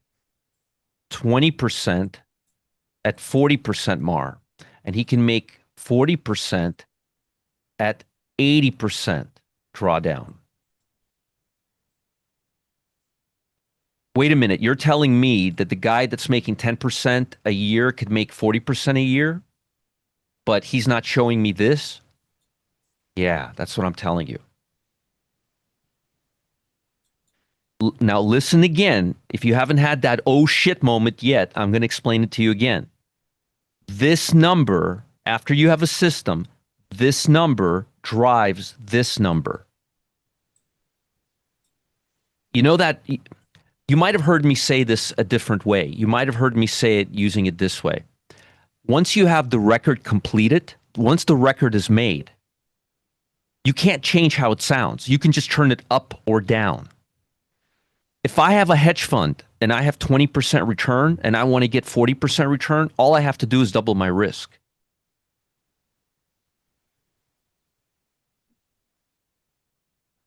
20% at 40% MAR, and he can make 40% at 80% drawdown. Wait a minute, you're telling me that the guy that's making 10% a year could make 40% a year, but he's not showing me this? Yeah, that's what I'm telling you. Now listen again. If you haven't had that oh shit moment yet, I'm going to explain it to you again. This number, after you have a system, this number drives this number. You know that you might have heard me say this a different way. You might have heard me say it using it this way. Once you have the record completed, once the record is made, you can't change how it sounds. You can just turn it up or down. If I have a hedge fund and I have 20% return and I want to get 40% return, all I have to do is double my risk.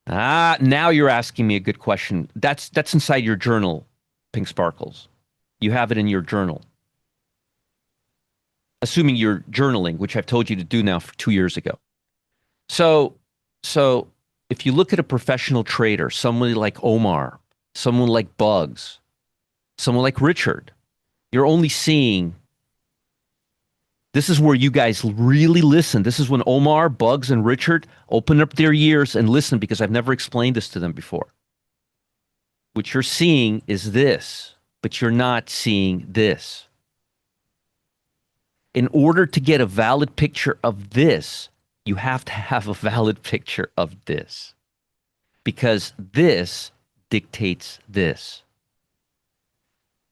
Now you're asking me a good question. That's inside your journal, Pink Sparkles. You have it in your journal. Assuming you're journaling, which I've told you to do now for 2 years ago. So if you look at a professional trader, someone like Omar, someone like Bugs, someone like Richard, you're only seeing, this is where you guys really listen. This is when Omar, Bugs, and Richard open up their ears and listen, because I've never explained this to them before. What you're seeing is this, but you're not seeing this. In order to get a valid picture of this, you have to have a valid picture of this, because this dictates this.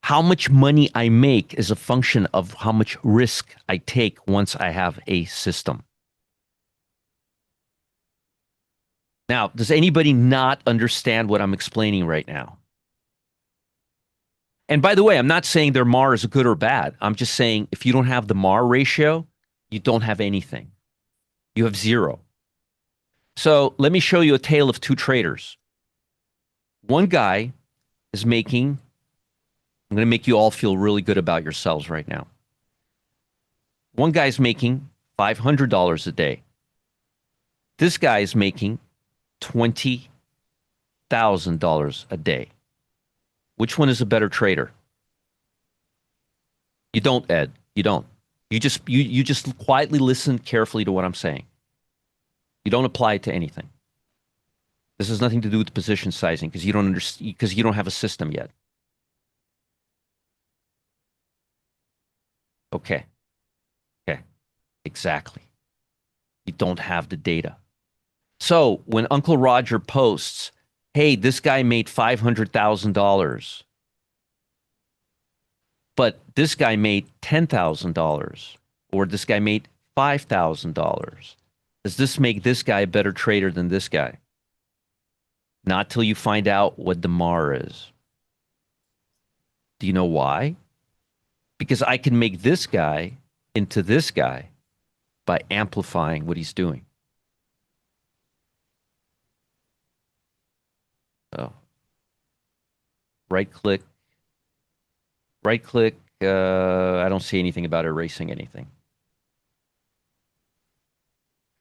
How much money I make is a function of how much risk I take once I have a system. Now, does anybody not understand what I'm explaining right now? And by the way, I'm not saying their MAR is good or bad. I'm just saying if you don't have the MAR ratio, you don't have anything. You have zero. So let me show you a tale of two traders. One guy is making, I'm going to make you all feel really good about yourselves right now. One guy's making $500 a day. This guy is making $20,000 a day. Which one is a better trader? You don't, Ed. You don't. You just quietly listen carefully to what I'm saying. You don't apply it to anything. This has nothing to do with position sizing, because you don't understand, because you don't have a system yet. Okay. Exactly. You don't have the data. So when Uncle Roger posts, hey, this guy made $500,000, but this guy made $10,000, or this guy made $5,000, does this make this guy a better trader than this guy? Not till you find out what the MAR is. Do you know why? Because I can make this guy into this guy by amplifying what he's doing. Oh, right click, right click. I don't see anything about erasing anything.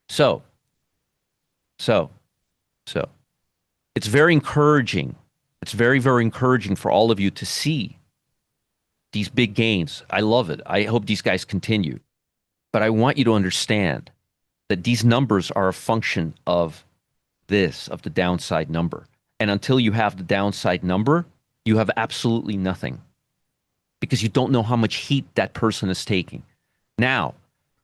So, so, so it's very encouraging. It's very, very encouraging for all of you to see these big gains. I love it. I hope these guys continue. But I want you to understand that these numbers are a function of this, of the downside number. And until you have the downside number, you have absolutely nothing because you don't know how much heat that person is taking. Now,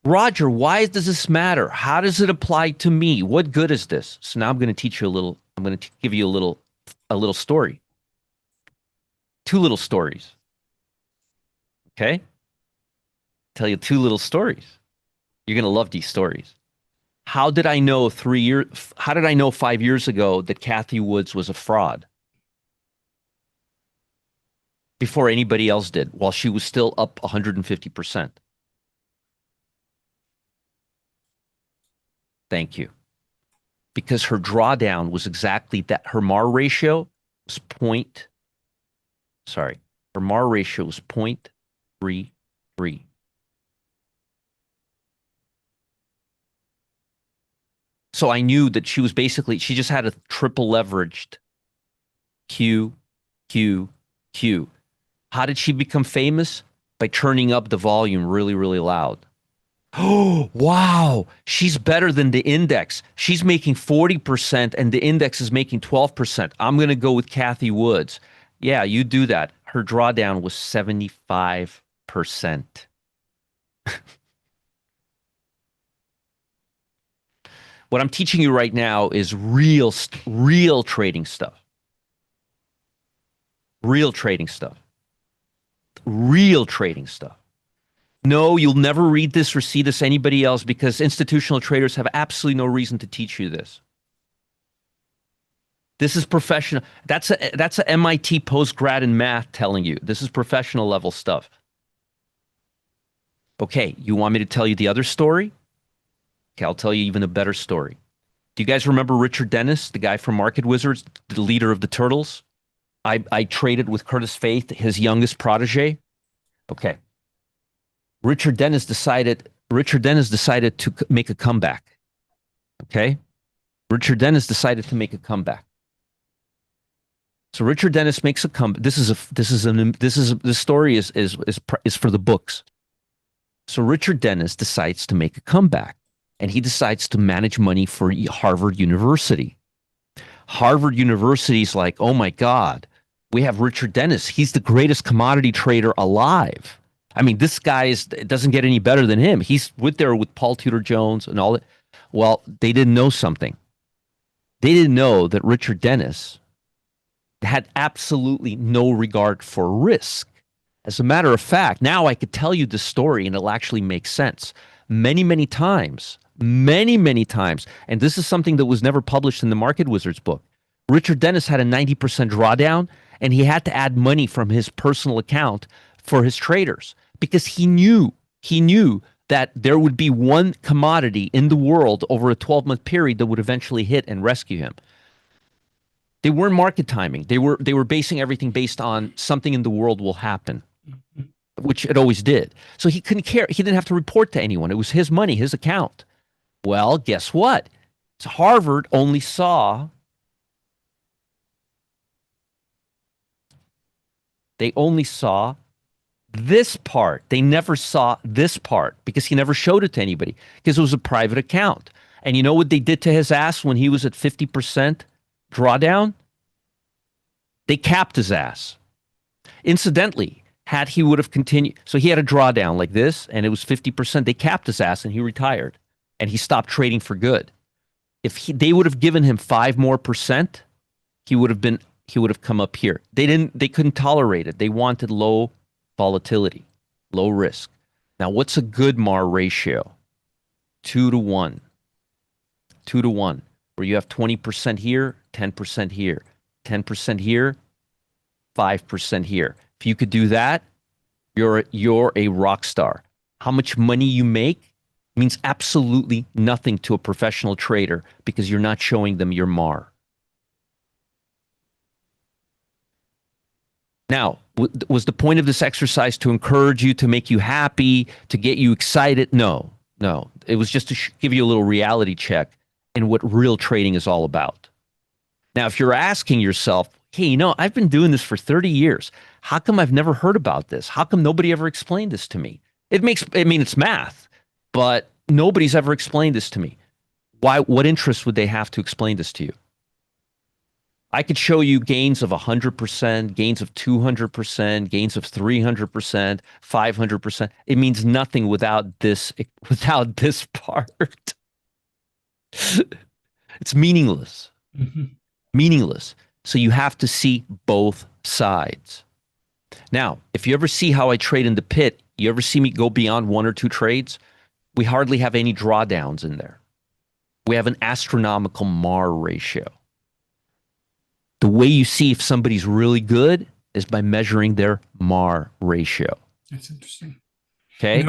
Roger, why does this matter? How does it apply to me? What good is this? So now I'm going to teach you a little, I'm going to give you a little story. Two little stories. Okay? Tell you two little stories. You're going to love these stories. How did I know 5 years ago that Kathy Woods was a fraud? Before anybody else did, while she was still up 150%. Thank you. Because her drawdown was exactly that. Her MAR ratio was her MAR ratio was 0.33. So I knew that she was basically, she just had a triple leveraged Q, Q, Q. How did she become famous? By turning up the volume really, really loud. Oh, wow. She's better than the index. She's making 40% and the index is making 12%. I'm going to go with Kathy Woods. Yeah, you do that. Her drawdown was 75%. What I'm teaching you right now is real trading stuff. Real trading stuff. Real trading stuff. No, you'll never read this or see this anybody else because institutional traders have absolutely no reason to teach you this. This is professional. That's a MIT postgrad in math telling you. This is professional level stuff. Okay, you want me to tell you the other story? Okay, I'll tell you even a better story. Do you guys remember Richard Dennis, the guy from Market Wizards, the leader of the Turtles? I traded with Curtis Faith, his youngest protege. Okay. Richard Dennis decided to make a comeback. Okay? Richard Dennis decided to make a comeback. So Richard Dennis makes a comeback. This story is for the books. So Richard Dennis decides to make a comeback, and he decides to manage money for Harvard University. Harvard University's like, oh my God, we have Richard Dennis. He's the greatest commodity trader alive. I mean, this guy it doesn't get any better than him. He's there with Paul Tudor Jones and all that. Well, they didn't know something. They didn't know that Richard Dennis had absolutely no regard for risk. As a matter of fact, now I could tell you the story and it'll actually make sense. Many, many times, and this is something that was never published in the Market Wizards book. Richard Dennis had a 90% drawdown and he had to add money from his personal account for his traders because he knew that there would be one commodity in the world over a 12-month period that would eventually hit and rescue him. They weren't market timing. They were basing everything based on something in the world will happen, which it always did. So he couldn't care. He didn't have to report to anyone. It was his money, his account. Well, guess what? So Harvard only saw this part. They never saw this part because he never showed it to anybody because it was a private account. And you know what they did to his ass when he was at 50% drawdown? They capped his ass. Incidentally, had he would have continued, so he had a drawdown like this and it was 50%, they capped his ass and he retired and he stopped trading for good. If they would have given him 5% more, he would have come up here. They couldn't tolerate it. They wanted low volatility, low risk. Now, what's a good MAR ratio? 2 to 1. 2 to 1, where you have 20% here, 10% here, 10% here, 5% here. If you could do that, you're a rock star. How much money you make means absolutely nothing to a professional trader because you're not showing them your MAR. Now, was the point of this exercise to encourage you, to make you happy, to get you excited? No, no. It was just to give you a little reality check in what real trading is all about. Now, if you're asking yourself, hey, I've been doing this for 30 years. How come I've never heard about this? How come nobody ever explained this to me? It's math, but nobody's ever explained this to me. Why? What interest would they have to explain this to you? I could show you gains of 100%, gains of 200%, gains of 300%, 500%. It means nothing without this part. It's meaningless. Mm-hmm. Meaningless. So you have to see both sides. Now, if you ever see how I trade in the pit, you ever see me go beyond 1 or 2 trades, we hardly have any drawdowns in there. We have an astronomical MAR ratio. The way you see if somebody's really good is by measuring their MAR ratio. That's interesting. Okay.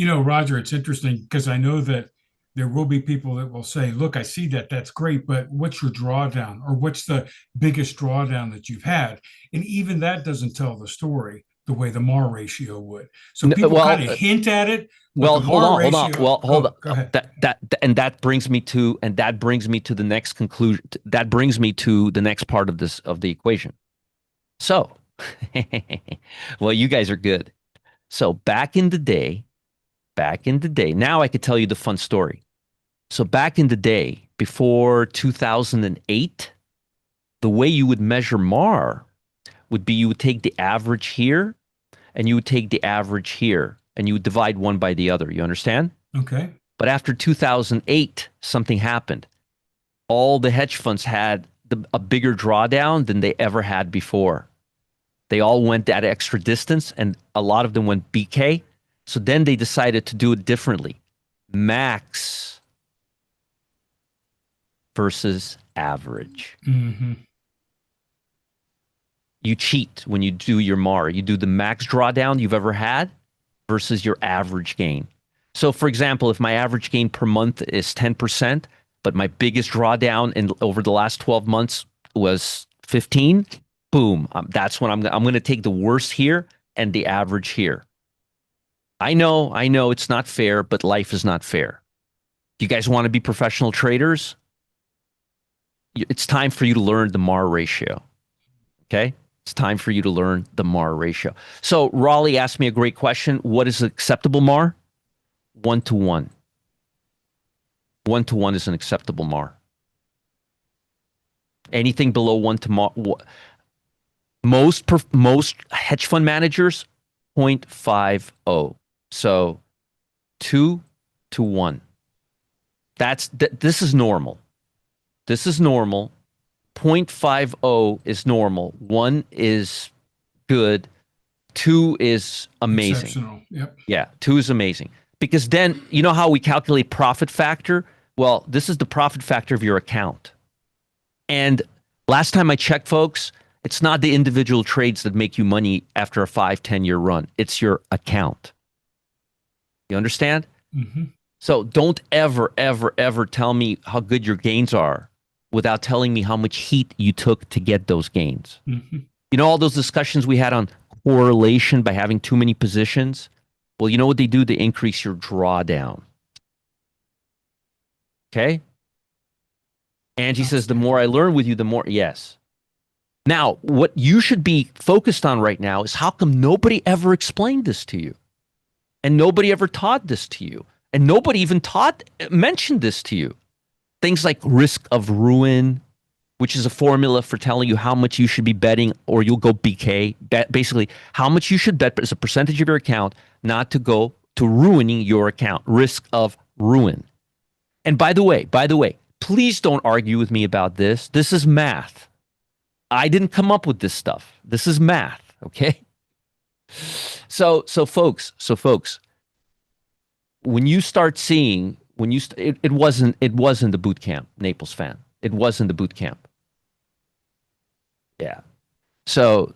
Roger, it's interesting because I know that there will be people that will say, look, I see that. That's great. But what's your drawdown, or what's the biggest drawdown that you've had? And even that doesn't tell the story the way the MAR ratio would. So people kind of hint at it. Well, hold on. Well, hold on. Go ahead. That brings me to the next conclusion. That brings me to the next part of the equation. So, well, you guys are good. So back in the day, now I could tell you the fun story. So back in the day, before 2008, the way you would measure MAR would be you would take the average here and you would take the average here and you would divide one by the other. You understand? Okay. But after 2008, something happened. All the hedge funds had a bigger drawdown than they ever had before. They all went that extra distance, and a lot of them went BK. So then they decided to do it differently. Max versus average. Mm-hmm. You cheat when you do your MAR. You do the max drawdown you've ever had versus your average gain. So, for example, if my average gain per month is 10%, but my biggest drawdown over the last 12 months was 15, boom, that's when I'm going to take the worst here and the average here. I know it's not fair, but life is not fair. Do you guys want to be professional traders? It's time for you to learn the MAR ratio. Okay? It's time for you to learn the MAR ratio. So Raleigh asked me a great question. What is acceptable MAR? 1-to-1. 1-to-1 is an acceptable MAR. Anything below 1 to most hedge fund managers, 0.50. So 2-to-1. This is normal. This is normal. 0.50 is normal. 1 is good. 2 is amazing. Exceptional. Yep. Yeah, 2 is amazing. Because then, you know how we calculate profit factor? Well, this is the profit factor of your account. And last time I checked, folks, it's not the individual trades that make you money after a 5-10 year run. It's your account. You understand? Mm-hmm. So don't ever, ever, ever tell me how good your gains are without telling me how much heat you took to get those gains. Mm-hmm. You know all those discussions we had on correlation by having too many positions? Well, you know what they do? They increase your drawdown. Okay? Angie says, the more I learn with you, the more, yes. Now, what you should be focused on right now is how come nobody ever explained this to you? And nobody ever taught this to you? And nobody even mentioned this to you. Things like risk of ruin, which is a formula for telling you how much you should be betting or you'll go BK. Basically, how much you should bet as a percentage of your account not to go to ruining your account. Risk of ruin. And by the way, please don't argue with me about this. This is math. I didn't come up with this stuff. This is math, okay? So folks, when you start seeing, it wasn't the boot camp, Naples fan. It wasn't the boot camp. Yeah. So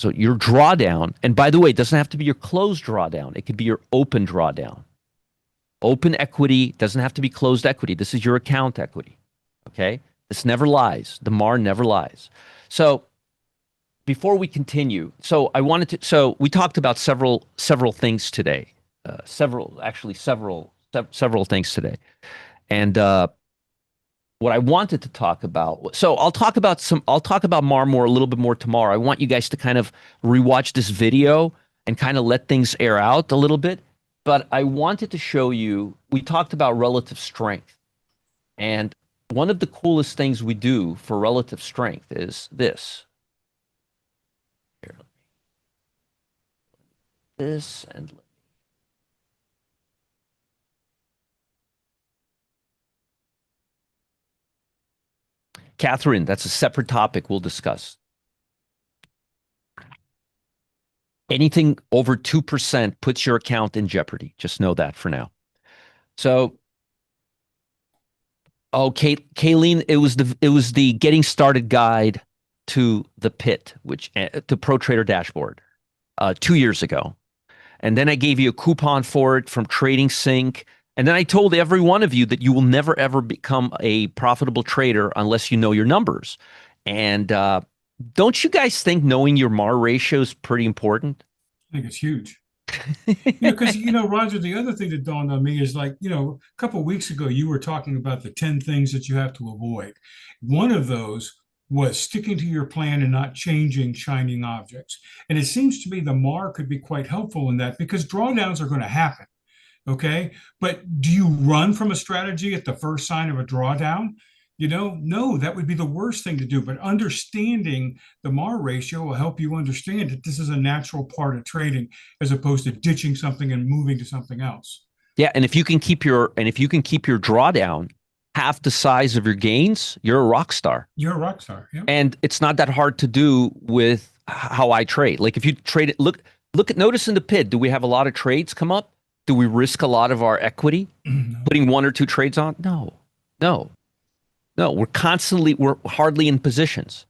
your drawdown, and by the way, it doesn't have to be your closed drawdown. It could be your open drawdown. Open equity doesn't have to be closed equity. This is your account equity. Okay? This never lies. The MAR never lies. So before we continue, so I wanted to. So we talked about several things today. Several things today, and what I wanted to talk about. So I'll talk about Mar more a little bit more tomorrow. I want you guys to kind of rewatch this video and kind of let things air out a little bit. But I wanted to show you. We talked about relative strength, and one of the coolest things we do for relative strength is this. Here, this and Catherine, that's a separate topic we'll discuss. Anything over 2% puts your account in jeopardy. Just know that for now. So, Kayleen, it was the getting started guide to the pit, which to Pro Trader Dashboard 2 years ago. And then I gave you a coupon for it from Trading Sync. And then I told every one of you that you will never, ever become a profitable trader unless you know your numbers. And don't you guys think knowing your MAR ratio is pretty important? I think it's huge. Because, Roger, the other thing that dawned on me is like, a couple of weeks ago, you were talking about the 10 things that you have to avoid. One of those was sticking to your plan and not changing shining objects. And it seems to me the MAR could be quite helpful in that because drawdowns are going to happen. Okay. But do you run from a strategy at the first sign of a drawdown? No, that would be the worst thing to do. But understanding the MAR ratio will help you understand that this is a natural part of trading as opposed to ditching something and moving to something else. Yeah, and if you can keep your drawdown half the size of your gains, you're a rock star. You're a rock star. Yeah. And it's not that hard to do with how I trade. Like if you trade it, notice in the pit, do we have a lot of trades come up? Do we risk a lot of our equity putting one or two trades on? No. We're hardly in positions.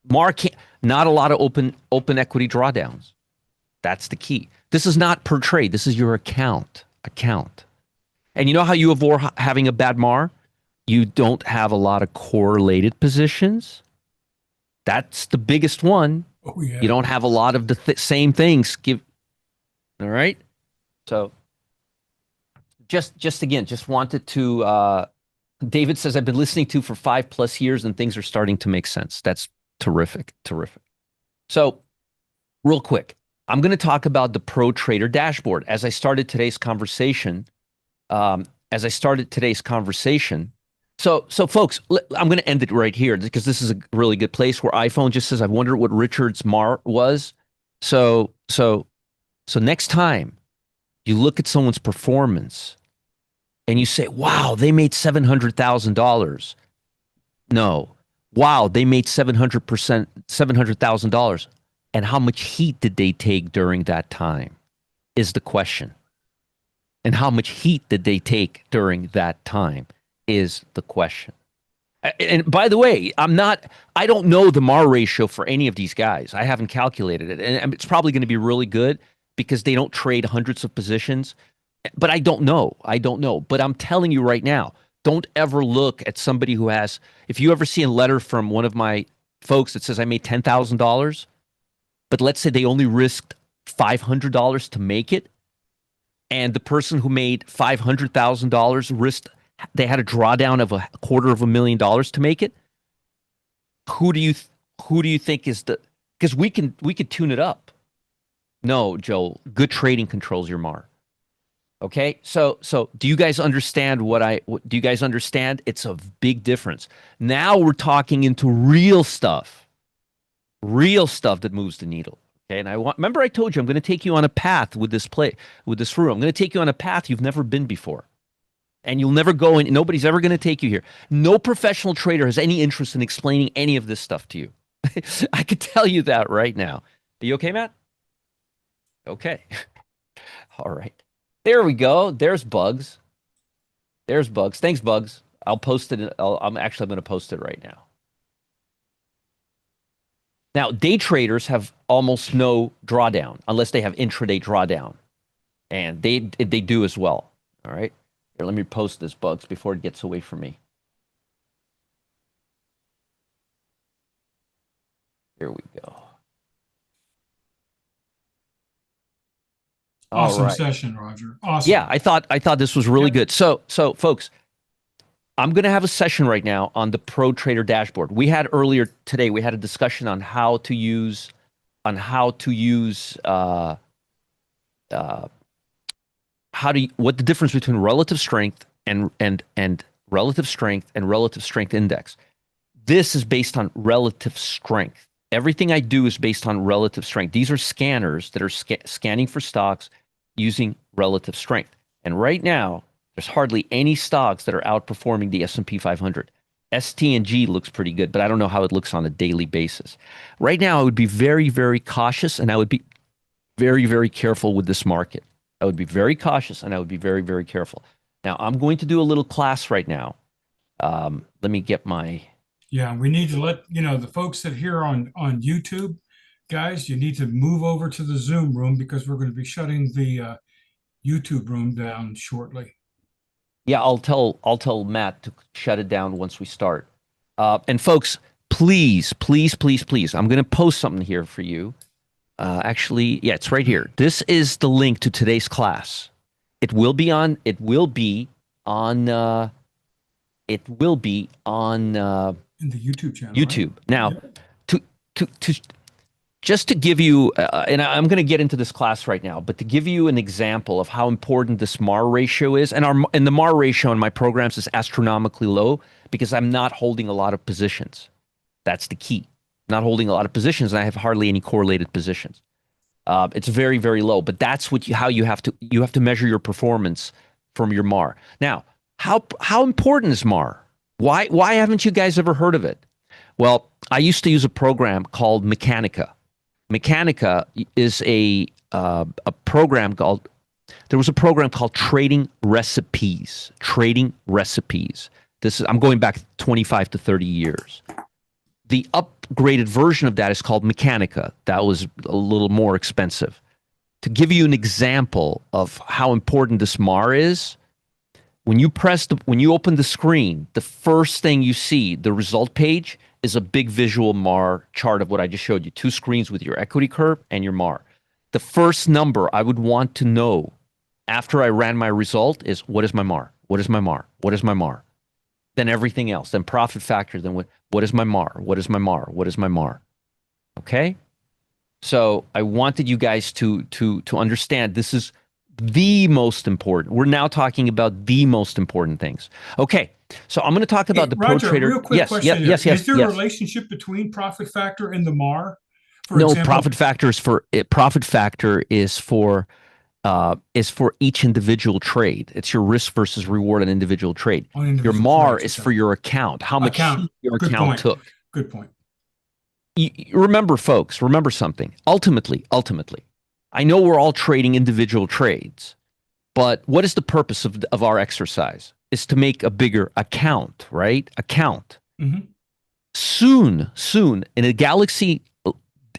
Not a lot of open equity drawdowns. That's the key. This is not per trade. This is your account. And you know how you avoid having a bad MAR? You don't have a lot of correlated positions. That's the biggest one. Oh, yeah. You don't have a lot of the same things. All right. So just wanted to, David says, I've been listening to for 5+ years and things are starting to make sense. That's terrific. So real quick, I'm going to talk about the Pro Trader Dashboard. As I started today's conversation, so folks, I'm going to end it right here because this is a really good place where iPhone just says, I wonder what Richard's MAR was. So next time you look at someone's performance and you say, wow, they made $700,000. No. Wow, they made $700,000. And how much heat did they take during that time is the question. And how much heat did they take during that time is the question. And by the way, I don't know the MAR ratio for any of these guys. I haven't calculated it. And it's probably going to be really good because they don't trade hundreds of positions. But I don't know. But I'm telling you right now, don't ever look at somebody who has, if you ever see a letter from one of my folks that says I made $10,000, but let's say they only risked $500 to make it, and the person who made $500,000 they had a drawdown of $250,000 to make it. Who do you think is the? Because we could tune it up. No, Joel. Good trading controls your MAR. Okay, so do you guys understand do you guys understand? It's a big difference. Now we're talking into real stuff that moves the needle. Okay, and remember I told you I'm going to take you on a path with this room. I'm going to take you on a path you've never been before, and you'll never go in. Nobody's ever going to take you here. No professional trader has any interest in explaining any of this stuff to you. I could tell you that right now. Are you okay, Matt? Okay. All right. There we go. There's Bugs. Thanks, Bugs. I'll post it. I'm going to post it right now. Now, day traders have almost no drawdown unless they have intraday drawdown. And they do as well. All right. Here, let me post this, Bugs, before it gets away from me. Here we go. All Awesome right. session, Roger. Awesome. Yeah, I thought this was really Yep. good. So folks, I'm going to have a session right now on the Pro Trader dashboard. We had earlier today, we had a discussion on how to use what the difference between relative strength and relative strength and relative strength index. This is based on relative strength. Everything I do is based on relative strength. These are scanners that are scanning for stocks using relative strength. And right now, there's hardly any stocks that are outperforming the S&P 500. ST&G looks pretty good, but I don't know how it looks on a daily basis. Right now, I would be very, very cautious, and I would be very, very careful with this market. I would be very cautious, and I would be very, very careful. Now, I'm going to do a little class right now. Let me get my... Yeah, we need to let the folks that here on YouTube, guys, you need to move over to the Zoom room because we're going to be shutting the YouTube room down shortly. Yeah, I'll tell Matt to shut it down once we start. And folks, please, please, please, please, I'm going to post something here for you. Actually, yeah, it's right here. This is the link to today's class. It will be on In the YouTube channel. YouTube. Right? Now, Yeah. to just to give you, and I'm going to get into this class right now, but to give you an example of how important this MAR ratio is, and the MAR ratio in my programs is astronomically low because I'm not holding a lot of positions. That's the key. Not holding a lot of positions, and I have hardly any correlated positions. It's very, very low, but that's how you have to measure your performance from your MAR. Now, how important is MAR? Why haven't you guys ever heard of it? Well, I used to use a program called Mechanica. Mechanica is a program called. There was a program called Trading Recipes. Trading Recipes. I'm going back 25 to 30 years. The upgraded version of that is called Mechanica. That was a little more expensive. To give you an example of how important this MAR is, when you open the screen, the first thing you see, the result page, is a big visual MAR chart of what I just showed you. 2 screens with your equity curve and your MAR. The first number I would want to know after I ran my result is, what is my MAR? What is my MAR? What is my MAR? Then everything else, then profit factor, then what is my MAR? What is my MAR? What is my MAR? Okay? So I wanted you guys to understand this is the most important. We're now talking about the most important things. Okay, so I'm going to talk about the Roger, Pro Trader. real quick question. Yes. Is there a relationship between profit factor and the MAR? For no, example, profit factor is for each individual trade. It's your risk versus reward on individual trade. Your MAR is for your account, how much heat your account took. Good point. Remember, folks, remember something. Ultimately, I know we're all trading individual trades, but what is the purpose of our exercise? Is to make a bigger account, right? Account. Mm-hmm. Soon, in a galaxy,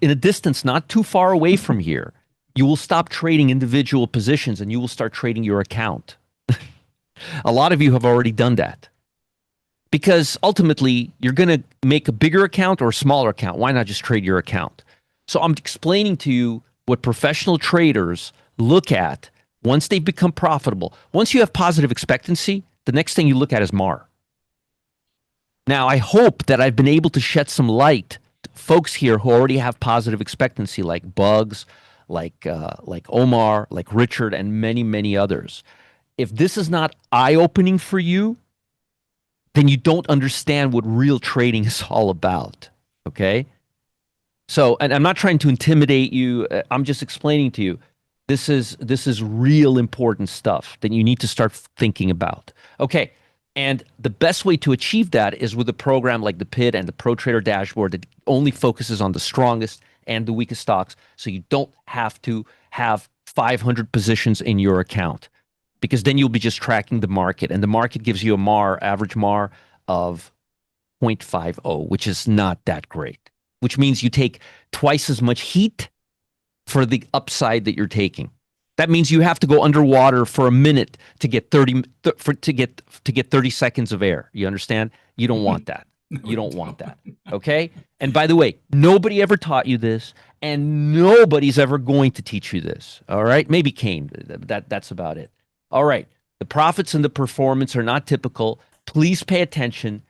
in a distance not too far away from here, you will stop trading individual positions and you will start trading your account. A lot of you have already done that. Because ultimately, you're going to make a bigger account or a smaller account. Why not just trade your account? So I'm explaining to you what professional traders look at once they become profitable. Once you have positive expectancy, the next thing you look at is MAR. Now, I hope that I've been able to shed some light to folks here who already have positive expectancy, like Bugs, like Omar, like Richard, and many, many others. If this is not eye-opening for you, then you don't understand what real trading is all about, okay? So, and I'm not trying to intimidate you. I'm just explaining to you, this is real important stuff that you need to start thinking about. Okay, and the best way to achieve that is with a program like the PID and the Pro Trader dashboard that only focuses on the strongest and the weakest stocks, so you don't have to have 500 positions in your account. Because then you'll be just tracking the market, and the market gives you a MAR, average MAR of 0.50, which is not that great, which means you take twice as much heat for the upside that you're taking. That means you have to go underwater for a minute to get 30 seconds of air. You understand? You don't want that. You don't want that. Okay. And by the way, nobody ever taught you this, and nobody's ever going to teach you this. All right. Maybe Kane. That's about it. All right. The profits and the performance are not typical. Please pay attention.